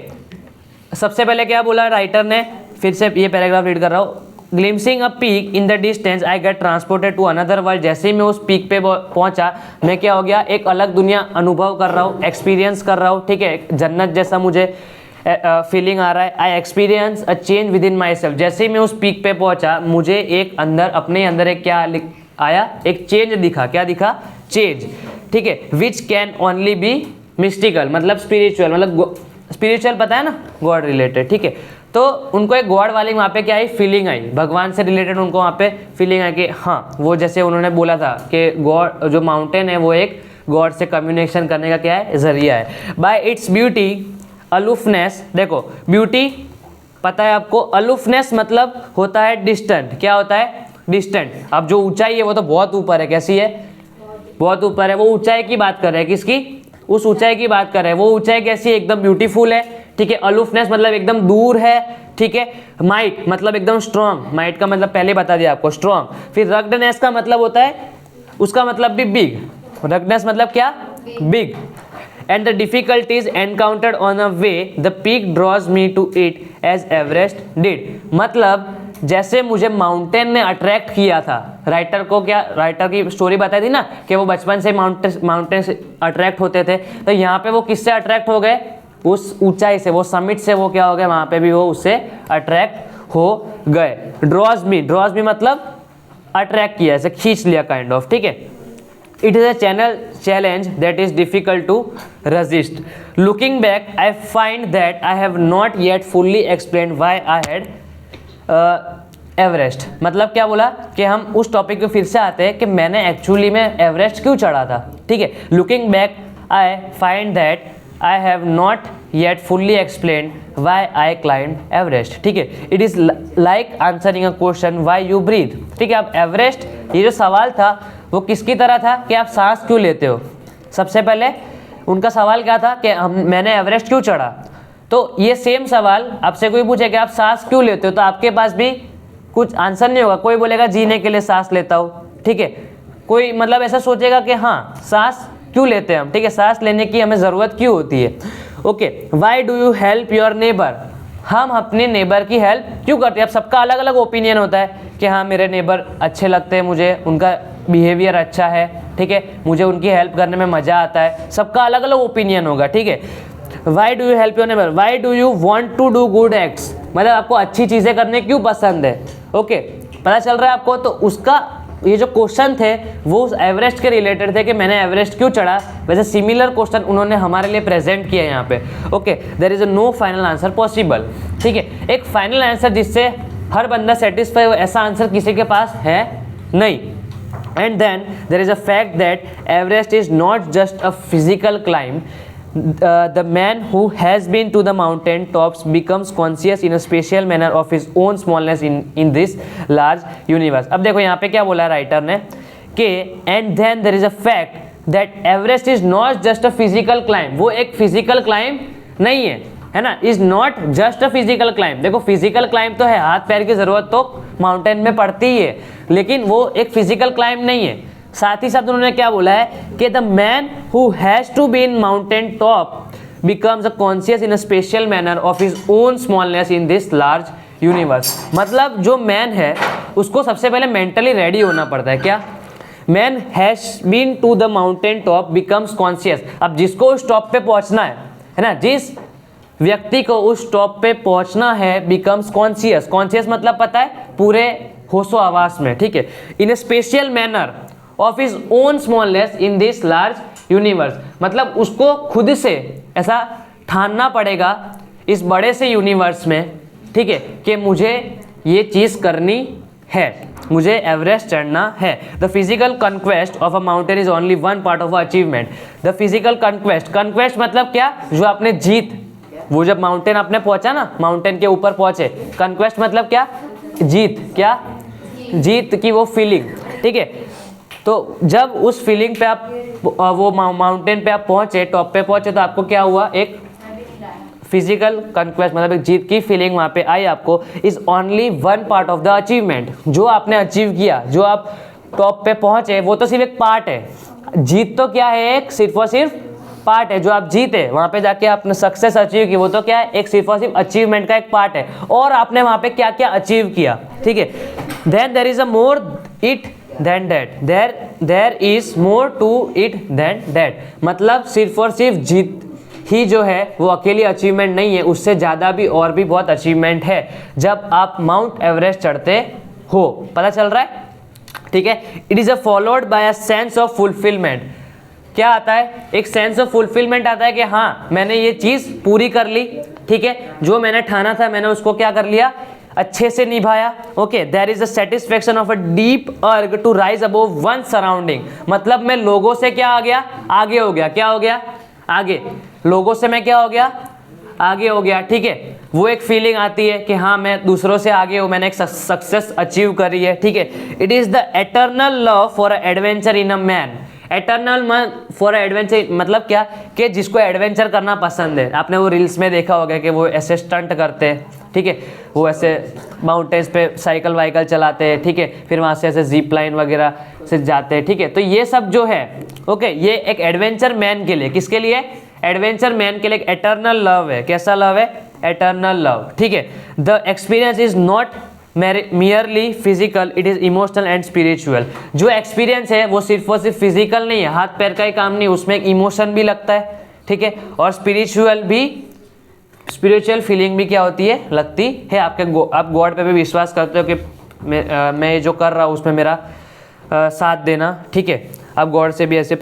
सबसे पहले क्या बोला राइटर ने? फिर से ये पैराग्राफ रीड कर रहा हूँ। Glimpsing a peak in the distance I get transported to another world. जैसे ही मैं उस पीक पे पहुंचा मैं क्या हो गया? एक अलग दुनिया अनुभव कर रहा हूँ, एक्सपीरियंस कर रहा हूँ, ठीक है। जन्नत जैसा मुझे फीलिंग आ रहा है। आई experience a change within myself. जैसे ही मैं उस पीक पे पहुंचा मुझे एक अंदर, अपने अंदर एक क्या आया? एक चेंज दिखा। क्या दिखा? चेंज, ठीक है। Which can only be mystical मतलब स्पिरिचुअल, मतलब स्पिरिचुअल पता है ना, गॉड रिलेटेड, ठीक है। तो उनको एक गॉड वाली वहाँ पे क्या आई? फीलिंग आई, भगवान से रिलेटेड उनको वहाँ पे फीलिंग आई कि हाँ, वो जैसे उन्होंने बोला था कि गॉड, जो माउंटेन है वो एक गॉड से कम्युनिकेशन करने का क्या है? जरिया है। बाय इट्स ब्यूटी, अलूफनेस, देखो ब्यूटी पता है आपको, अलूफनेस मतलब होता है डिस्टेंट। क्या होता है? डिस्टेंट। अब जो ऊंचाई है वो तो बहुत ऊपर है। कैसी है? बहुत ऊपर है। वो ऊंचाई की बात कर रहे हैं। किसकी? उस ऊंचाई की बात कर रहे हैं। वो ऊंचाई कैसी है? एकदम ब्यूटीफुल है, ठीक है। अलूफनेस मतलब एकदम दूर है, ठीक है। माइट मतलब एकदम स्ट्रॉन्ग। माइट का मतलब पहले बता दिया आपको, स्ट्रॉन्ग। फिर रग्डनेस का मतलब होता है, उसका मतलब भी बिग। रग्डनेस मतलब क्या? Big. And the difficulties encountered on the way, the peak draws me to it as Everest did. मतलब जैसे मुझे माउंटेन ने अट्रैक्ट किया था, राइटर को क्या, राइटर की स्टोरी बताई थी ना कि वो बचपन से माउंटेन से अट्रैक्ट होते थे। तो यहाँ पे वो किससे अट्रैक्ट हो गए? उस ऊंचाई से, वो समिट से वो क्या हो गए? वहाँ पे भी वो उससे अट्रैक्ट हो गए। ड्रॉज मी मतलब अट्रैक्ट किया, ऐसे खींच लिया काइंड ऑफ, ठीक है। It is a challenge that is difficult to resist. Looking back, I find that I have not yet fully explained why I had Everest. मतलब क्या बोला कि हम उस टॉपिक पे फिर से आते हैं कि मैंने एक्चुअली में एवरेस्ट क्यों चढ़ा था, ठीक है। Looking back I find that I have not yet fully explain why I climb Everest, ठीक है। It is like answering a question why you breathe, ठीक है। अब एवरेस्ट, ये जो सवाल था वो किसकी तरह था कि आप सांस क्यों लेते हो? सबसे पहले उनका सवाल क्या था कि मैंने एवरेस्ट क्यों चढ़ा। तो ये सेम सवाल आपसे कोई पूछे कि आप सांस क्यों लेते हो, तो आपके पास भी कुछ आंसर नहीं होगा। कोई बोलेगा जीने के लिए सांस लेता हूँ, ठीक है। कोई मतलब ऐसा सोचेगा कि हाँ, सांस क्यों लेते हैं हम, ठीक है, सांस लेने की हमें ज़रूरत क्यों होती है। Okay, Y do you help your neighbour. हम अपने नेबर की हेल्प क्यों करते हैं? अब सबका अलग अलग ओपिनियन होता है कि हाँ, मेरे नेबर अच्छे लगते हैं मुझे, उनका बिहेवियर अच्छा है, ठीक है, मुझे उनकी हेल्प करने में मज़ा आता है। सबका अलग अलग ओपिनियन होगा, ठीक है। Why do you help your neighbour, why do you want to do good acts, मतलब आपको अच्छी चीज़ें करने क्यों पसंद है। ओके, पता चल रहा है आपको। तो उसका ये जो क्वेश्चन थे वो उस एवरेस्ट के रिलेटेड थे कि मैंने एवरेस्ट क्यों चढ़ा। वैसे सिमिलर क्वेश्चन उन्होंने हमारे लिए प्रेजेंट किया यहाँ पे। Okay, there is no final answer possible, ठीक है। एक फाइनल आंसर जिससे हर बंदा सेटिस्फाई हो, ऐसा आंसर किसी के पास है नहीं। And then there is a fact that Everest is not just a physical climb. The man who has been to the mountain tops becomes conscious in a special manner of his own smallness in this large universe. अब देखो यहाँ पे क्या बोला writer ने कि and then there is a fact that Everest is not just a physical climb. वो एक physical climb नहीं है ना, is not just a physical climb. देखो फिजिकल क्लाइंब तो है, हाथ पैर की जरूरत तो माउंटेन में पड़ती ही है, लेकिन वो एक फिजिकल क्लाइंब नहीं है। साथ ही साथ उन्होंने क्या बोला है कि the man who has to be in mountain top becomes a conscious in a special manner of his own smallness in this large universe. मतलब जो मैन है उसको सबसे पहले मेंटली रेडी होना पड़ता है। क्या? Man has been to the mountain top becomes conscious. अब जिसको उस टॉप पे पहुंचना है ना, जिस व्यक्ति को उस टॉप पे पहुंचना है, बिकम्स कॉन्शियस। कॉन्शियस मतलब पता है, पूरे होशो आवास में, ठीक है। In a special manner of his own smallness in this large universe, मतलब उसको खुद से ऐसा ठानना पड़ेगा इस बड़े से यूनिवर्स में, ठीक है, कि मुझे ये चीज़ करनी है, मुझे एवरेस्ट चढ़ना है। The physical conquest of a mountain is only one part of achievement. The physical conquest, conquest मतलब क्या, जो आपने जीत, वो जब माउंटेन आपने पहुंचा ना, माउंटेन के ऊपर पहुंचे, कंक्वेस्ट मतलब क्या, जीत, क्या, जीत की वो फीलिंग, ठीक है। तो जब उस फीलिंग पे आप वो माउंटेन पे आप पहुंचे, टॉप पे पहुंचे, तो आपको क्या हुआ, एक फिजिकल कंक्वेस्ट मतलब एक जीत की फीलिंग वहाँ पे आई आपको। Is only one part of the achievement, जो आपने अचीव किया, जो आप टॉप पे पहुंचे, वो तो सिर्फ एक पार्ट है। जीत तो क्या है, एक सिर्फ और सिर्फ पार्ट है। जो आप जीते वहाँ पे जाके आपने सक्सेस अचीव की, वो तो क्या है, एक सिर्फ और सिर्फ अचीवमेंट का एक पार्ट है। और आपने वहाँ पे क्या क्या अचीव किया, ठीक है। Then there is a more it than that, there is more to it than that, मतलब सिर्फ और सिर्फ जीत ही जो है वो अकेली अचीवमेंट नहीं है, उससे ज़्यादा भी और भी बहुत अचीवमेंट है जब आप माउंट एवरेस्ट चढ़ते हो। पता चल रहा है, ठीक है। It is a followed by a sense of fulfilment. क्या आता है, एक सेंस ऑफ फुलफिलमेंट आता है कि हाँ मैंने ये चीज़ पूरी कर ली, ठीक है, जो मैंने ठाना था मैंने उसको क्या कर लिया, अच्छे से निभाया। Okay, there is a satisfaction of a deep urge to rise above one surrounding, मतलब मैं लोगों से क्या आ गया, आगे हो गया, क्या हो गया, आगे, लोगों से मैं क्या हो गया, आगे हो गया, ठीक है। वो एक फीलिंग आती है कि हाँ मैं दूसरों से आगे हूँ, मैंने एक सक्सेस अचीव करी है, ठीक है। It is the eternal love for a adventure in a man. Eternal for adventure मतलब क्या, कि जिसको एडवेंचर करना पसंद है। आपने वो रील्स में देखा होगा कि वो ऐसे स्टंट करते हैं, ठीक है, वो ऐसे माउंटेन्स पे साइकिल वाइकल चलाते हैं, ठीक है, फिर वहाँ से ऐसे जीप लाइन वगैरह से जाते हैं, ठीक है। तो ये सब जो है, ओके, ये एक एडवेंचर मैन के लिए, किसके लिए, एडवेंचर मैन के लिए एक एटर्नल लव है। कैसा लव है, एटर्नल लव, ठीक है। The experience is not merely physical, it is emotional and spiritual. जो एक्सपीरियंस है वो सिर्फ और सिर्फ फिजिकल नहीं है, हाथ पैर का ही काम नहीं, उसमें एक इमोशन भी लगता है, ठीक है, और स्पिरिचुअल भी, स्पिरिचुअल फीलिंग भी क्या होती है, लगती है। आप गॉड पे भी विश्वास करते हो कि मैं जो कर रहा हूँ उसमें मेरा साथ देना, ठीक है। आप गॉड से भी ऐसे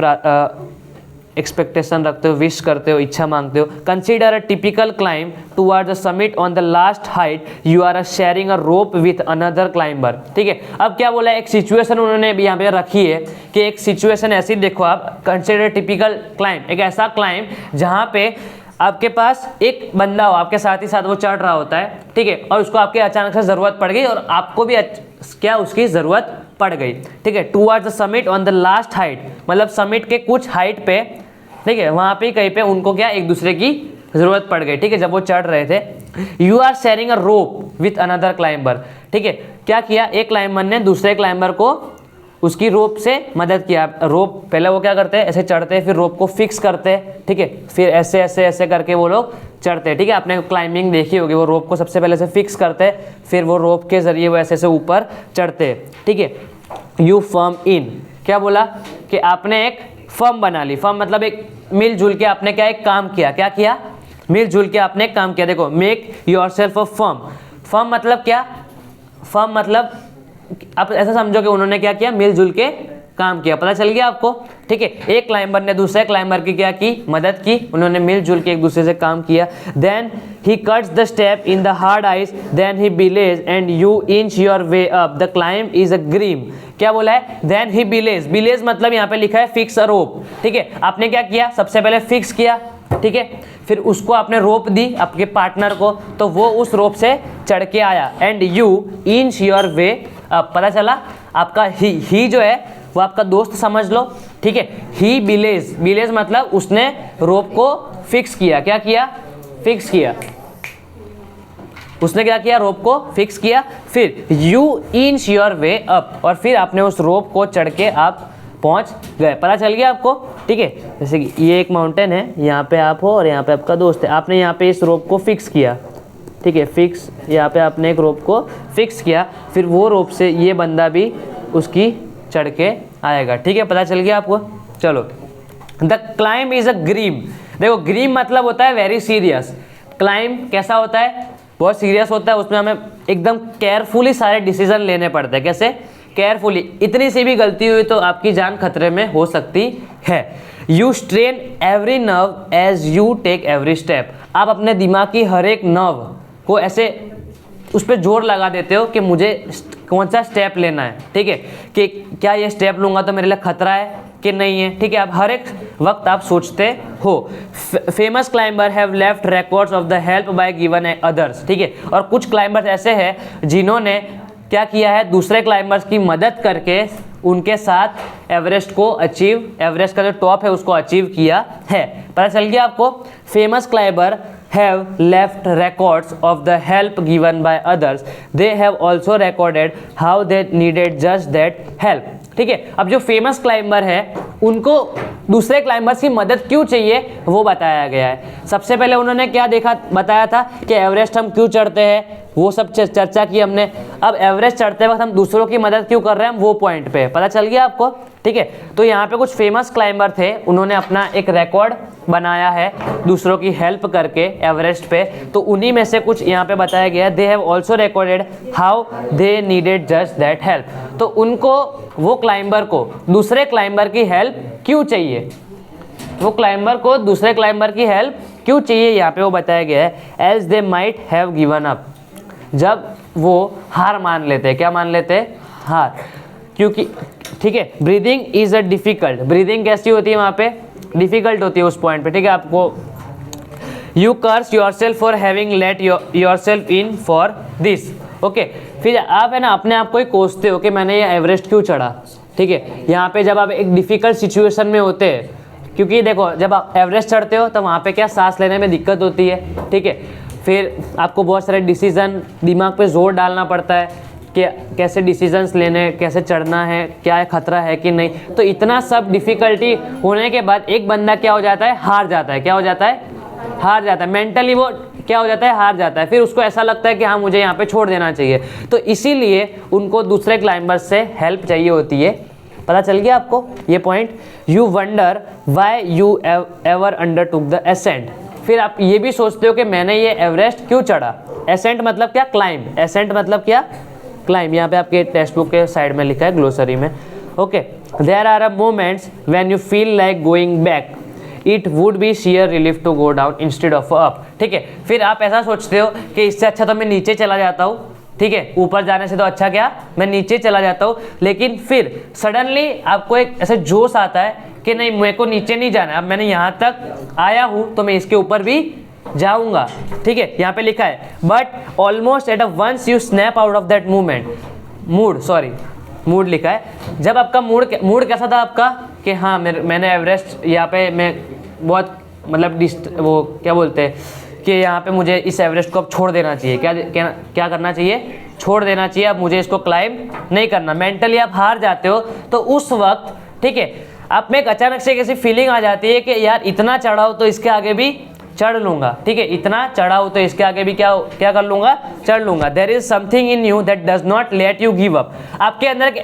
एक्सपेक्टेशन रखते हो, विश करते हो, इच्छा मांगते हो। Consider a typical climb towards the summit on the last height, you are sharing a rope with another climber, ठीक है। अब क्या बोला है, एक सिचुएशन उन्होंने यहाँ पे रखी है कि एक सिचुएशन ऐसी देखो आप, कंसीडर टिपिकल क्लाइंब, एक ऐसा क्लाइंब जहाँ पे आपके पास एक बंदा हो, आपके साथ ही साथ वो चढ़ रहा होता है, ठीक है, और उसको आपके अचानक से ज़रूरत पड़ गई और आपको भी क्या उसकी ज़रूरत पड़ गई, ठीक है। Towards the summit on the last height, मतलब समिट के कुछ हाइट पे, ठीक है, वहाँ पे कहीं पे उनको क्या एक दूसरे की ज़रूरत पड़ गई, ठीक है, जब वो चढ़ रहे थे। You are sharing a rope with another climber, ठीक है। क्या किया, एक क्लाइंबर ने दूसरे क्लाइंबर को उसकी रोप से मदद किया। रोप पहले वो क्या करते हैं, ऐसे चढ़ते हैं, फिर रोप को फिक्स करते हैं, ठीक है, फिर ऐसे ऐसे ऐसे करके वो लोग चढ़ते हैं, ठीक है। आपने क्लाइंबिंग देखी होगी, वो रोप को सबसे पहले से फिक्स करते हैं, फिर वो रोप के जरिए वो ऐसे ऐसे ऊपर चढ़ते हैं, ठीक है। यू फर्म इन, क्या बोला कि आपने एक फर्म बना ली। फर्म मतलब एक मिलजुल के आपने क्या एक काम किया, क्या किया, मिलजुल के आपने एक काम किया। देखो, make yourself a firm. Firm मतलब क्या, फर्म मतलब आप ऐसा समझो कि उन्होंने क्या किया, मिलजुल के काम किया। पता चल गया आपको, ठीक है। एक क्लाइंबर ने दूसरे क्लाइंबर की क्या की, मदद की, उन्होंने मिलजुल के एक दूसरे से काम किया। Then he cuts the step in the hard ice, then he belays and you inch your way up, the climb is a grim. क्या बोला है, देन ही बिलेज, बिलेज मतलब यहाँ पे लिखा है फिक्स अ रोप, ठीक है। आपने क्या किया, सबसे पहले फिक्स किया, ठीक है, फिर उसको आपने रोप दी आपके पार्टनर को, तो वो उस रोप से चढ़ के आया। And you inch your way up, पता चला आपका ही जो है वो आपका दोस्त समझ लो, ठीक है। ही बिलेज, बिलेज मतलब उसने रोप को फिक्स किया, क्या किया, फिक्स किया, उसने क्या किया, रोप को फिक्स किया। फिर you inch your way up, और फिर आपने उस रोप को चढ़ के आप पहुंच गए। पता चल गया आपको, ठीक है। जैसे कि ये एक माउंटेन है, यहाँ पे आप हो और यहाँ पे आपका दोस्त है, आपने यहाँ पे इस रोप को फिक्स किया, ठीक है, फिक्स, यहाँ पे आपने एक रोप को फिक्स किया, फिर वो रोप से ये बंदा भी उसकी चढ़ के आएगा, ठीक है। पता चल गया आपको, चलो। The climb is a grim, देखो ग्रीम मतलब होता है वेरी सीरियस। क्लाइंब कैसा होता है, बहुत सीरियस होता है, उसमें हमें एकदम केयरफुली सारे डिसीजन लेने पड़ते हैं। कैसे, केयरफुली, इतनी सी भी गलती हुई तो आपकी जान खतरे में हो सकती है। You strain every nerve as you take every step, आप अपने दिमाग की हर एक नर्व को ऐसे उस पर जोर लगा देते हो कि मुझे कौन सा स्टेप लेना है, ठीक है, कि क्या ये स्टेप लूँगा तो मेरे लिए खतरा है कि नहीं है, ठीक है। आप हर एक वक्त आप सोचते हो। Famous climber have left records of the help by given others, ठीक है। और कुछ क्लाइंबर्स ऐसे हैं जिन्होंने क्या किया है, दूसरे क्लाइंबर्स की मदद करके उनके साथ एवरेस्ट को अचीव, एवरेस्ट का जो टॉप है उसको अचीव किया है। पता चल गया आपको। Famous climber have left records of the help given by others. They have also recorded how they needed just that help. ठीक है। अब जो फेमस क्लाइंबर है उनको दूसरे क्लाइंबर्स की मदद क्यों चाहिए वो बताया गया है। सबसे पहले उन्होंने क्या देखा, बताया था कि एवरेस्ट हम क्यों चढ़ते हैं, वो सब चर्चा की हमने। अब एवरेस्ट चढ़ते वक्त हम दूसरों की मदद क्यों कर रहे हैं, वो पॉइंट पे पता चल गया आपको, ठीक है। तो यहाँ पे कुछ फेमस क्लाइंबर थे, उन्होंने अपना एक रिकॉर्ड बनाया है दूसरों की हेल्प करके एवरेस्ट पे, तो उन्हीं में से कुछ यहाँ पे बताया गया है। They have also recorded how they needed just that help. तो उनको, वो क्लाइंबर को दूसरे क्लाइंबर की हेल्प क्यों चाहिए, वो क्लाइंबर को दूसरे क्लाइंबर की हेल्प क्यों चाहिए, यहाँ पे वो बताया गया है। As they might have given up, जब वो हार मान लेते हैं, क्या मान लेते हैं, हार, क्योंकि, ठीक है। Breathing is a difficult, breathing कैसी होती है वहाँ पे, डिफिकल्ट होती है उस पॉइंट पे, ठीक है। आपको you curse yourself for having let yourself in for this, okay. फिर आप है ना अपने आप को ही कोसते हो कि मैंने ये एवरेस्ट क्यों चढ़ा, ठीक है। यहाँ पे जब आप एक डिफिकल्ट सिचुएशन में होते हैं, क्योंकि देखो जब आप एवरेस्ट चढ़ते हो तो वहाँ पे क्या सांस लेने में दिक्कत होती है, ठीक है। फिर आपको बहुत सारे डिसीज़न, दिमाग पे जोर डालना पड़ता है कि कैसे डिसीजंस लेने, कैसे चढ़ना है, क्या खतरा है कि नहीं। तो इतना सब डिफ़िकल्टी होने के बाद एक बंदा क्या हो जाता है, हार जाता है। क्या हो जाता है, हार जाता है। मेंटली वो क्या हो जाता है, हार जाता है। फिर उसको ऐसा लगता है कि हाँ मुझे यहाँ पे छोड़ देना चाहिए। तो इसीलिए उनको दूसरे क्लाइंबर्स से हेल्प चाहिए होती है। पता चल गया आपको ये point. You wonder why you ever undertook the ascent. फिर आप ये भी सोचते हो कि मैंने ये एवरेस्ट क्यों चढ़ा। एसेंट मतलब क्या, क्लाइंब। एसेंट मतलब क्या, क्लाइंब। यहाँ पे आपके टेक्स्ट बुक के साइड में लिखा है, ग्लोसरी में, okay. There are a moments when you feel like going back, it would be sheer relief to go down instead of up, ठीक है। फिर आप ऐसा सोचते हो कि इससे अच्छा तो मैं नीचे चला जाता हूँ, ठीक है, ऊपर जाने से तो अच्छा क्या मैं नीचे चला जाता हूँ। लेकिन फिर सडनली आपको एक ऐसे जोश आता है कि नहीं, मेरे को नीचे नहीं जाना, अब मैंने यहाँ तक आया हूँ तो मैं इसके ऊपर भी जाऊंगा, ठीक है। यहाँ पे लिखा है but almost at a once you snap out of that mood लिखा है। जब आपका मूड कैसा था आपका कि हाँ मैंने एवरेस्ट यहाँ पे मैं बहुत मतलब वो क्या बोलते हैं कि यहाँ पे मुझे इस एवरेस्ट को अब छोड़ देना चाहिए। क्या करना चाहिए, छोड़ देना चाहिए, अब मुझे इसको क्लाइंब नहीं करना। मेंटली आप हार जाते हो तो उस वक्त, ठीक है, आप में एक अचानक से एक ऐसी फीलिंग आ जाती है कि यार इतना चढ़ाओ तो इसके आगे भी चढ़ लूंगा, ठीक है, इतना चढ़ाओ तो इसके आगे भी क्या कर लूंगा, चढ़ लूंगा। There is something in you that does not let you give up. आपके अंदर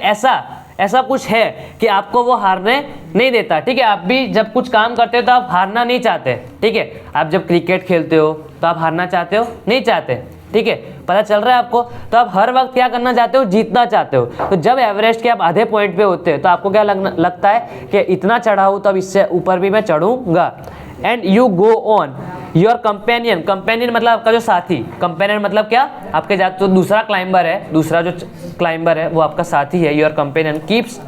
ऐसा कुछ है कि आपको वो हारने नहीं देता, ठीक है। आप भी जब कुछ काम करते हो तो आप हारना नहीं चाहते, ठीक है। आप जब क्रिकेट खेलते हो तो आप हारना चाहते हो, नहीं चाहते, ठीक है, पता चल रहा है आपको। तो आप हर वक्त क्या करना चाहते हो, जीतना चाहते हो। तो जब एवरेस्ट के आप आधे पॉइंट पे होते हो तो आपको क्या लगता है कि इतना चढ़ा हूँ तो अब इससे ऊपर भी मैं चढ़ूंगा। And you go on. Your companion मतलब आपका जो साथी, कंपेनियन मतलब क्या, आपके जो दूसरा क्लाइंबर है, दूसरा जो क्लाइंबर है वो आपका साथी है। Your companion keeps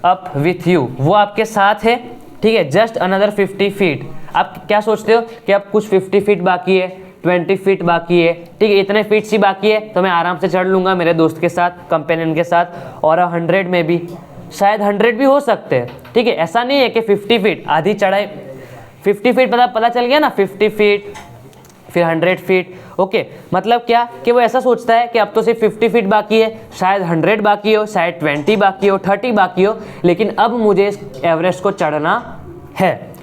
up with you, वो आपके साथ है, ठीक है। Just another 50 feet. आप क्या सोचते हो कि अब कुछ 50 फीट बाकी है, 20 फीट बाकी है, ठीक है, इतने फीट सी बाकी है तो मैं आराम से चढ़ लूँगा मेरे दोस्त के साथ, कंपेनियन के साथ। और 100 में भी, शायद 100 भी हो सकते हैं, ठीक है। ऐसा नहीं है कि 50 फीट आधी चढ़ाई, 50 फीट पता चल गया ना, 50 फीट फिर 100 फीट, ओके। मतलब क्या कि वो ऐसा सोचता है कि अब तो सिर्फ 50 फीट बाकी है, शायद 100 बाकी हो, शायद 20 बाकी हो, 30 बाकी हो, लेकिन अब मुझे इस एवरेस्ट को चढ़ना है।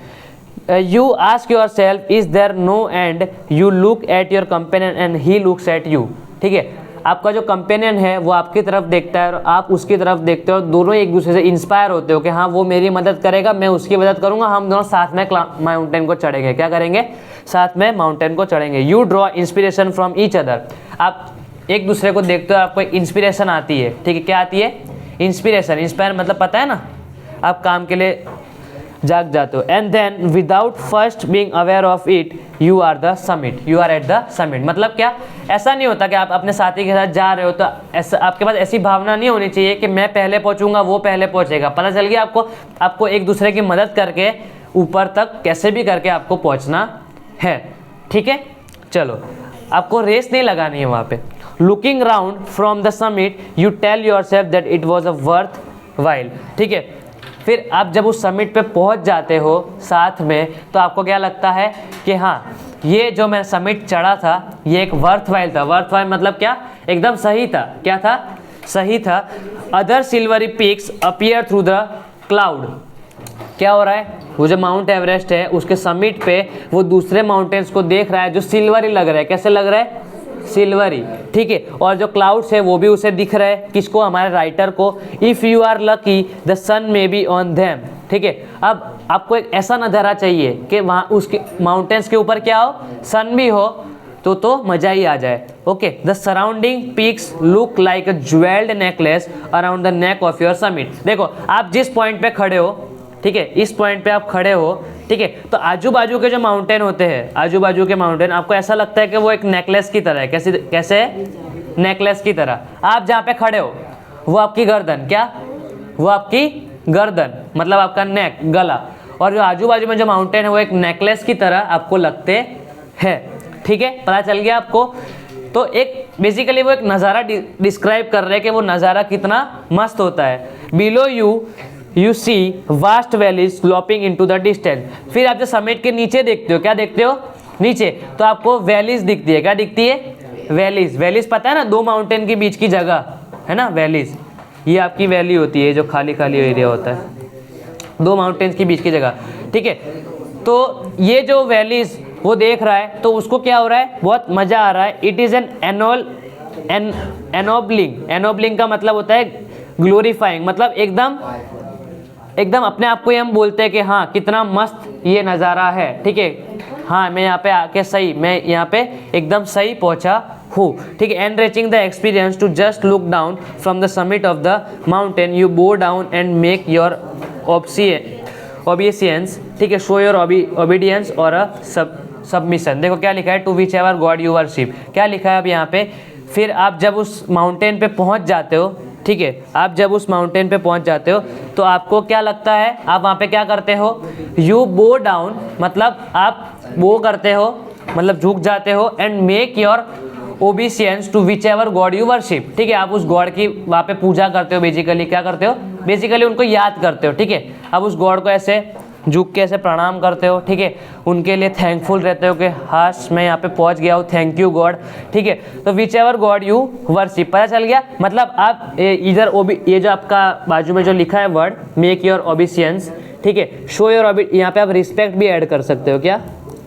You ask yourself is there no end, you look at your companion and he looks at you, ठीक है। आपका जो कंपेनियन है वो आपकी तरफ देखता है और आप उसकी तरफ देखते हो, दोनों एक दूसरे से इंस्पायर होते हो कि हाँ वो मेरी मदद करेगा, मैं उसकी मदद करूंगा, हम दोनों साथ में माउंटेन को चढ़ेंगे। क्या करेंगे, साथ में माउंटेन को चढ़ेंगे। You draw inspiration from each other. आप एक दूसरे को देखते हो, आपको इंस्पिरेशन आती है, ठीक है। क्या आती है, इंस्पिरेशन। इंस्पायर मतलब पता है ना, आप काम के लिए जाग जाते हो। And then without first being aware of it you are the summit, you are at the summit. मतलब क्या, ऐसा नहीं होता कि आप अपने साथी के साथ जा रहे हो तो ऐसा आपके पास ऐसी भावना नहीं होनी चाहिए कि मैं पहले पहुंचूंगा वो पहले पहुंचेगा। पता चल गया आपको एक दूसरे की मदद करके ऊपर तक कैसे भी करके आपको पहुंचना है, ठीक है। चलो, आपको रेस नहीं लगानी है वहाँ पे। Looking round from the summit you tell yourself that it was a worthwhile, ठीक है। फिर आप जब उस समिट पे पहुँच जाते हो साथ में, तो आपको क्या लगता है कि हाँ, ये जो मैं समिट चढ़ा था ये एक वर्थ वाइल था। वर्थ वाइल मतलब क्या, एकदम सही था। क्या था, सही था। Other silvery peaks appear through the cloud. क्या हो रहा है, वो जो माउंट एवरेस्ट है उसके समिट पे वो दूसरे माउंटेन्स को देख रहा है जो सिल्वरी लग रहा है। कैसे लग रहा है, सिल्वरी, ठीक है। और जो क्लाउड्स है वो भी उसे दिख रहा है, किसको, हमारे राइटर को। If you are lucky the sun may be on them, ठीक है। अब आपको एक ऐसा नज़ारा चाहिए कि वहाँ उसके माउंटेन्स के ऊपर क्या हो, सन भी हो, तो मज़ा ही आ जाए। Okay, the surrounding peaks look like a jewelled necklace around the neck of your summit. देखो, आप जिस पॉइंट पे खड़े हो, ठीक है, इस पॉइंट पे आप खड़े हो, ठीक है, तो आजू बाजू के जो माउंटेन होते हैं, आजू बाजू के माउंटेन आपको ऐसा लगता है कि वो एक नेकलेस की तरह है। कैसे नेकलेस की तरह। आप जहाँ पे खड़े हो वो आपकी गर्दन, क्या, वो आपकी गर्दन मतलब आपका नेक, गला, और जो आजू बाजू में जो माउंटेन है वो एक नेकलेस की तरह आपको लगते हैं, ठीक है। पता चल गया आपको। तो एक बेसिकली वो एक नज़ारा डिस्क्राइब कर रहे हैं कि वो नज़ारा कितना मस्त होता है। Below you see vast valleys sloping into the distance. फिर आप जो समिट के नीचे देखते हो, क्या देखते हो, नीचे, तो आपको वैलीज दिखती है। क्या दिखती है, वैलीज। वैलीज पता है ना, दो माउंटेन के बीच की जगह है ना, वैलीज। ये आपकी वैली होती है जो खाली खाली एरिया होता है, दो माउंटेन्स के बीच की जगह, ठीक है। तो ये जो वैलीज वो देख रहा है, तो उसको क्या हो रहा है, बहुत मज़ा आ रहा है। इट इज़ एन एनोबलिंग का मतलब होता है ग्लोरीफाइंग, मतलब एकदम अपने आप को हम बोलते हैं कि हाँ कितना मस्त ये नज़ारा है, ठीक है, हाँ मैं यहाँ पे आके सही, मैं यहाँ पे एकदम सही पहुँचा हूँ, ठीक है। Enriching the experience to just look down from the summit of the mountain you bow down and make your obeisance, ठीक है, शो योर ओबीडियंस और अ सबमिशन। देखो क्या लिखा है, to whichever god you worship. क्या लिखा है अब यहाँ पे, फिर आप जब उस माउंटेन पे पहुँच जाते हो, ठीक है, आप जब उस माउंटेन पे पहुंच जाते हो तो आपको क्या लगता है, आप वहाँ पे क्या करते हो, यू बो डाउन मतलब आप बो करते हो, मतलब झुक जाते हो, and make your obeisance to whichever god you worship, ठीक है। आप उस गॉड की वहाँ पे पूजा करते हो, बेसिकली क्या करते हो, बेसिकली उनको याद करते हो, ठीक है। अब उस गॉड को ऐसे झुक के ऐसे प्रणाम करते हो, ठीक है, उनके लिए थैंकफुल रहते हो कि हाश मैं यहाँ पे पहुँच गया हूँ, थैंक यू गॉड, ठीक है। तो which ever god you worship, पता चल गया। मतलब आप इधर ये जो आपका बाजू में जो लिखा है वर्ड, मेक योर ओबीसियंस, ठीक है, शो योर यहाँ पे आप रिस्पेक्ट भी ऐड कर सकते हो। क्या,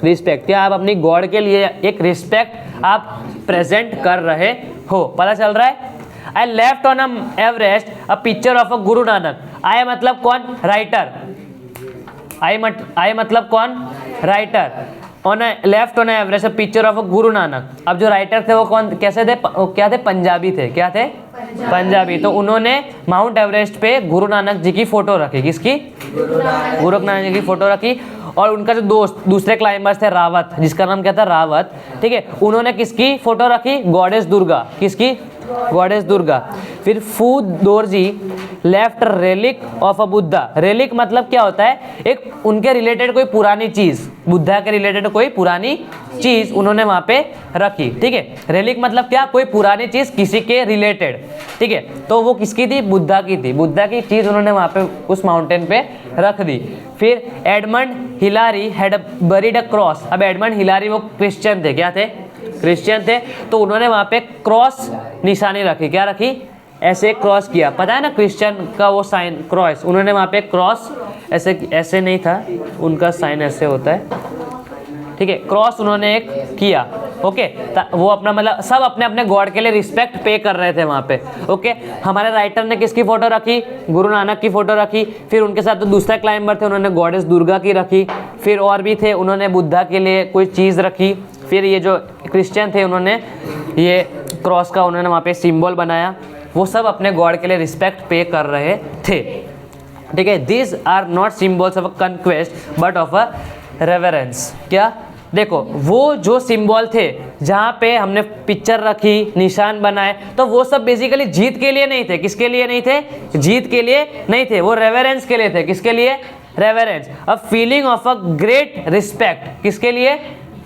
रिस्पेक्ट, क्या आप अपनी गॉड के लिए एक रिस्पेक्ट आप प्रेजेंट कर रहे हो, पता चल रहा है। I left on Everest a picture of a Guru Nanak. आई मतलब कौन, राइटर, आई मतलब कौन, writer. On left on Everest picture of Guru Nanak. अब जो राइटर थे वो कौन, कैसे थे, क्या थे, पंजाबी थे। क्या थे, पंजाबी। तो उन्होंने माउंट एवरेस्ट पे गुरु नानक जी की फोटो रखी, किसकी, गुरु नानक जी की फोटो रखी। और उनका जो दोस्त दूसरे क्लाइंबर्स थे रावत, जिसका नाम क्या था, रावत, ठीक है, उन्होंने किसकी फोटो रखी, गॉडेस दुर्गा, किसकी, गॉडेस दुर्गा। फिर Phu Dorji left relic of a Buddha. Relic मतलब क्या होता है, एक उनके रिलेटेड कोई पुरानी चीज, बुद्धा के रिलेटेड कोई पुरानी चीज उन्होंने वहां पे रखी, ठीक है। रेलिक मतलब क्या, कोई पुरानी चीज किसी के रिलेटेड, ठीक है। तो वो किसकी थी, बुद्धा की थी, बुद्धा की चीज उन्होंने वहां पे उस माउंटेन पे रख दी। फिर Edmund Hilari had buried a cross. अब एडमंड हिलारी वो क्रिश्चियन थे, क्या थे, क्रिश्चियन थे, तो उन्होंने वहां पे क्रॉस निशानी रखी। क्या रखी, ऐसे क्रॉस किया, पता है ना क्रिश्चियन का वो साइन क्रॉस, उन्होंने वहां पे क्रॉस ऐसे नहीं था, उनका साइन ऐसे होता है, ठीक है, क्रॉस उन्होंने एक किया, ओके। वो अपना मतलब सब अपने अपने गॉड के लिए रिस्पेक्ट पे कर रहे थे वहाँ पे, ओके। हमारे राइटर ने किसकी फोटो रखी, गुरु नानक की फोटो रखी। फिर उनके साथ तो दूसरा क्लाइंबर थे, उन्होंने गॉडेस दुर्गा की रखी। फिर और भी थे, उन्होंने बुद्धा के लिए कोई चीज़ रखी। फिर ये जो क्रिश्चियन थे उन्होंने ये क्रॉस का उन्होंने वहाँ पे सिंबल बनाया। वो सब अपने गॉड के लिए रिस्पेक्ट पे कर रहे थे, ठीक है, this are not symbols of a conquest but of a reverence. क्या, देखो वो जो सिंबल थे जहाँ पे हमने पिक्चर रखी, निशान बनाए, तो वो सब बेसिकली जीत के लिए नहीं थे। किसके लिए नहीं थे? जीत के लिए नहीं थे, वो रेवरेंस के लिए थे। किसके लिए? Reverence. A feeling of a great respect. किसके लिए?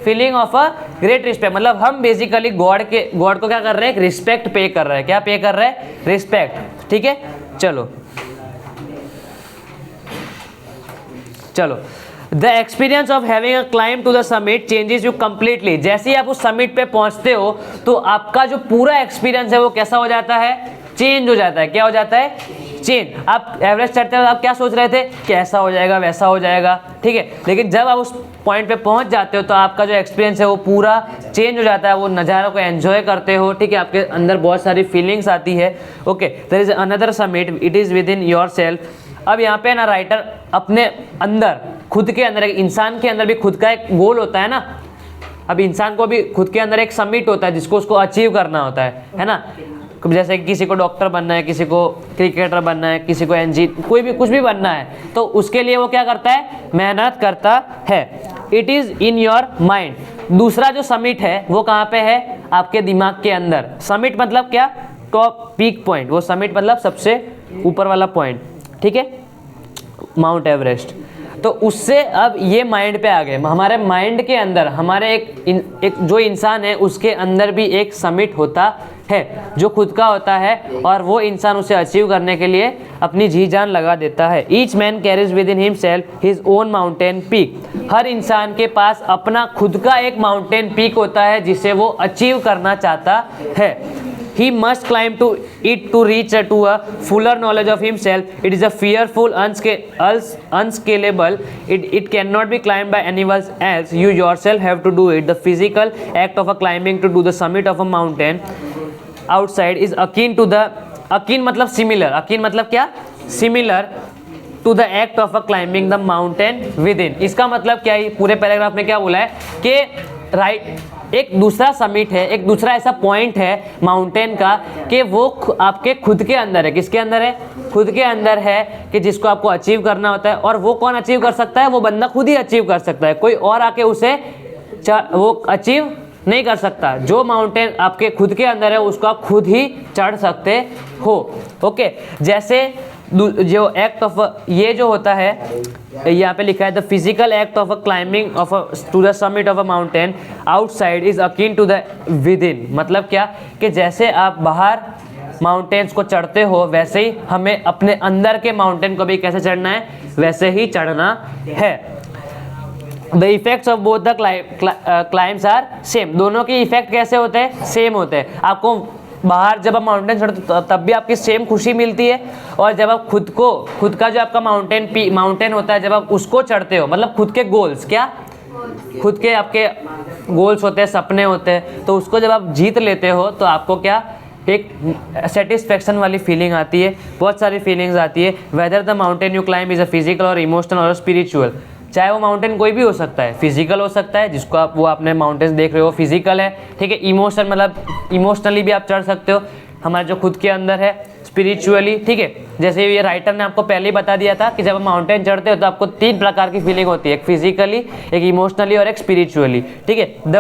Feeling of a great respect. मतलब हम बेसिकली गॉड को क्या कर रहे हैं? रिस्पेक्ट पे कर रहे हैं। क्या पे कर रहे हैं? रिस्पेक्ट। ठीक है, चलो the experience of having a climb to the summit changes you completely. जैसे ही आप उस समिट पे पहुंचते हो तो आपका जो पूरा एक्सपीरियंस है वो कैसा हो जाता है? चेंज हो जाता है। क्या हो जाता है? चेंज। आप एवरेस्ट चढ़ते हो, आप क्या सोच रहे थे कि ऐसा हो जाएगा, वैसा हो जाएगा, ठीक है, लेकिन जब आप उस पॉइंट पे पहुंच जाते हो तो आपका जो एक्सपीरियंस है वो पूरा चेंज हो जाता है। वो नज़ारों को एंजॉय करते हो, ठीक है, आपके अंदर बहुत सारी फीलिंग्स आती है। Okay, there is another summit, it is within yourself. अब यहाँ पे ना राइटर अपने अंदर, खुद के अंदर, एक इंसान के अंदर भी खुद का एक गोल होता है ना। अब इंसान को भी खुद के अंदर एक समिट होता है जिसको उसको अचीव करना होता है ना। जैसे किसी को डॉक्टर बनना है, किसी को क्रिकेटर बनना है, किसी को कोई भी कुछ भी बनना है, तो उसके लिए वो क्या करता है? मेहनत करता है। It is in your mind. दूसरा जो समिट है वो कहाँ पे है? आपके दिमाग के अंदर। समिट मतलब क्या? Top peak point. वो समिट मतलब सबसे ऊपर वाला पॉइंट, ठीक है, माउंट एवरेस्ट। तो उससे अब ये माइंड पे आ गए। हमारे माइंड के अंदर हमारे एक जो इंसान है उसके अंदर भी एक समिट होता है जो खुद का होता है, और वो इंसान उसे अचीव करने के लिए अपनी जी जान लगा देता है। Each man carries within himself his own mountain peak. हर इंसान के पास अपना खुद का एक माउंटेन पीक होता है जिसे वो अचीव करना चाहता है। He must climb to it to reach to a fuller knowledge of himself. It is a fearful, unscalable. It cannot be climbed by anyone else. You yourself have to do it. The physical act of a climbing to the summit of a mountain outside is akin to the, akin मतलब similar. akin मतलब क्या? Similar to the act of a climbing the mountain within. इसका मतलब क्या है? पूरे paragraph में क्या बोला है कि एक दूसरा समिट है, एक दूसरा ऐसा पॉइंट है माउंटेन का कि वो आपके खुद के अंदर है। किसके अंदर है? खुद के अंदर है, कि जिसको आपको अचीव करना होता है। और वो कौन अचीव कर सकता है? वो बंदा खुद ही अचीव कर सकता है, कोई और आके उसे वो अचीव नहीं कर सकता। जो माउंटेन आपके खुद के अंदर है उसको आप खुद ही चढ़ सकते हो। ओके, जैसे जो एक्ट ऑफ, ये जो होता है यहाँ पे लिखा है the physical act of a climbing of to the summit of a mountain outside is akin to the within. मतलब क्या? कि जैसे आप बाहर माउंटेन्स को चढ़ते हो वैसे ही हमें अपने अंदर के माउंटेन को भी कैसे चढ़ना है? वैसे ही चढ़ना है। The effects of both the climbs are same. दोनों के इफेक्ट कैसे होते हैं? सेम होते हैं। आपको बाहर जब आप माउंटेन चढ़ते हो तब भी आपकी सेम खुशी मिलती है, और जब आप खुद का जो आपका माउंटेन होता है, जब आप उसको चढ़ते हो, मतलब खुद के गोल्स, क्या खुद के आपके गोल्स होते हैं, सपने होते हैं, तो उसको जब आप जीत लेते हो तो आपको क्या? एक सेटिस्फेक्शन वाली फीलिंग आती है। बहुत सारी फीलिंग्स आती है। Whether the mountain you climb is a physical और इमोशनल और स्पिरिचुअल। चाहे वो माउंटेन कोई भी हो सकता है, फिजिकल हो सकता है, जिसको आप वो आपने माउंटेन्स देख रहे हो फिजिकल है, ठीक है। इमोशन मतलब इमोशनली भी आप चढ़ सकते हो, हमारे जो खुद के अंदर है, स्पिरिचुअली, ठीक है। जैसे ये राइटर ने आपको पहले ही बता दिया था कि जब आप माउंटेन चढ़ते हो तो आपको 3 प्रकार की फीलिंग होती है, एक फिजिकली, एक इमोशनली और एक स्पिरिचुअली, ठीक है।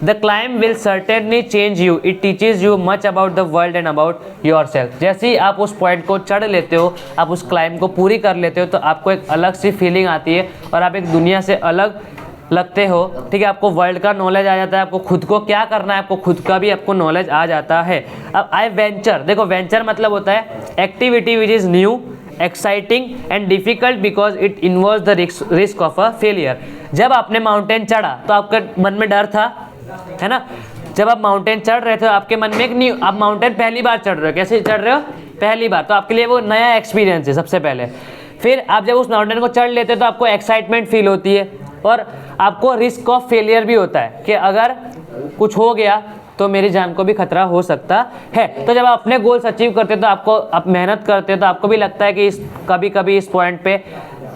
The climb will certainly change you, it teaches you much about the world and about yourself. जैसे ही आप उस पॉइंट को चढ़ लेते हो, आप उस क्लाइंब को पूरी कर लेते हो, तो आपको एक अलग सी फीलिंग आती है और आप एक दुनिया से अलग लगते हो, ठीक है। आपको वर्ल्ड का नॉलेज आ जाता है, आपको खुद को क्या करना है, आपको खुद का भी आपको नॉलेज आ जाता है। अब आई वेंचर, देखो वेंचर मतलब होता है activity which is new, exciting and difficult because it involves the risk of a failure. जब आपने माउंटेन चढ़ा तो आपके मन में डर था, है ना। जब आप माउंटेन चढ़ रहे थे तो आपके मन में एक न्यू, आप माउंटेन पहली बार चढ़ रहे हो, कैसे चढ़ रहे हो? पहली बार, तो आपके लिए वो नया एक्सपीरियंस है सबसे पहले। फिर आप जब उस माउंटेन को चढ़ लेते हो तो आपको एक्साइटमेंट फील होती है, और आपको रिस्क ऑफ फेलियर भी होता है कि अगर कुछ हो गया तो मेरी जान को भी खतरा हो सकता है। तो जब आप अपने गोल्स अचीव करते हो तो आपको, आप मेहनत करते हो तो आपको भी लगता है कि कभी कभी इस पॉइंट पे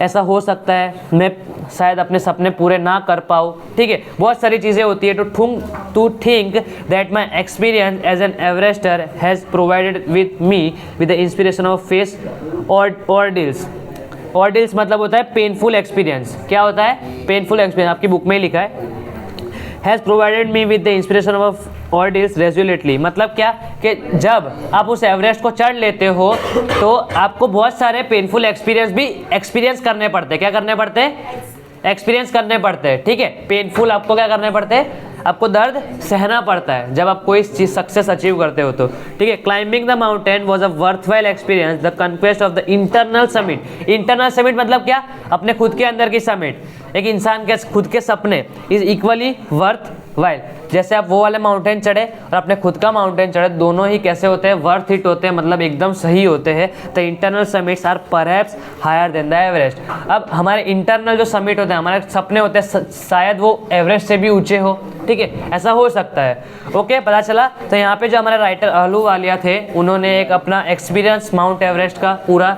ऐसा हो सकता है, मैं शायद अपने सपने पूरे ना कर पाऊँ, ठीक है। बहुत सारी चीज़ें होती है। To think that my experience as an Everester has provided with me with the inspiration of face ordeals. Ordeals मतलब होता है पेनफुल एक्सपीरियंस। क्या होता है? पेनफुल एक्सपीरियंस, आपकी बुक में ही लिखा है। Has provided me with the inspiration of ordeals resolutely, मतलब क्या कि जब आप उस एवरेस्ट को चढ़ लेते हो तो आपको बहुत सारे पेनफुल एक्सपीरियंस भी एक्सपीरियंस करने पड़ते हैं। क्या करने पड़ते हैं? एक्सपीरियंस करने पड़ते हैं, ठीक है। पेनफुल आपको क्या करने पड़ते हैं? आपको दर्द सहना पड़ता है जब आप कोई चीज सक्सेस अचीव करते हो तो, ठीक है। Climbing the mountain was a worthwhile experience, the conquest of the internal summit. Internal summit मतलब क्या? अपने खुद के अंदर की समिट। एक इंसान के खुद के सपने इज इक्वली वर्थ वाइल। जैसे आप वो वाले माउंटेन चढ़े और अपने खुद का माउंटेन चढ़े, दोनों ही कैसे होते हैं? वर्थ इट होते हैं, मतलब एकदम सही होते हैं। The internal summits are perhaps higher than the Everest. अब हमारे इंटरनल जो समिट होते हैं, हमारे सपने होते हैं, शायद वो एवरेस्ट से भी ऊंचे हो, ठीक है, ऐसा हो सकता है। ओके, पता चला। तो यहाँ पे जो हमारे राइटर अहलूवालिया थे, उन्होंने एक अपना एक्सपीरियंस माउंट एवरेस्ट का पूरा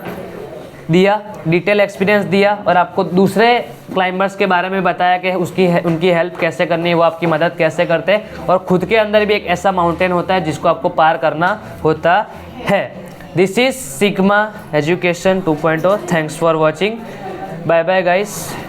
दिया, डिटेल एक्सपीरियंस दिया और आपको दूसरे क्लाइंबर्स के बारे में बताया कि उनकी हेल्प कैसे करनी है, वो आपकी मदद कैसे करते हैं। और खुद के अंदर भी एक ऐसा माउंटेन होता है जिसको आपको पार करना होता है। This is Sigma Education 2.0। Thanks for watching. Bye bye guys.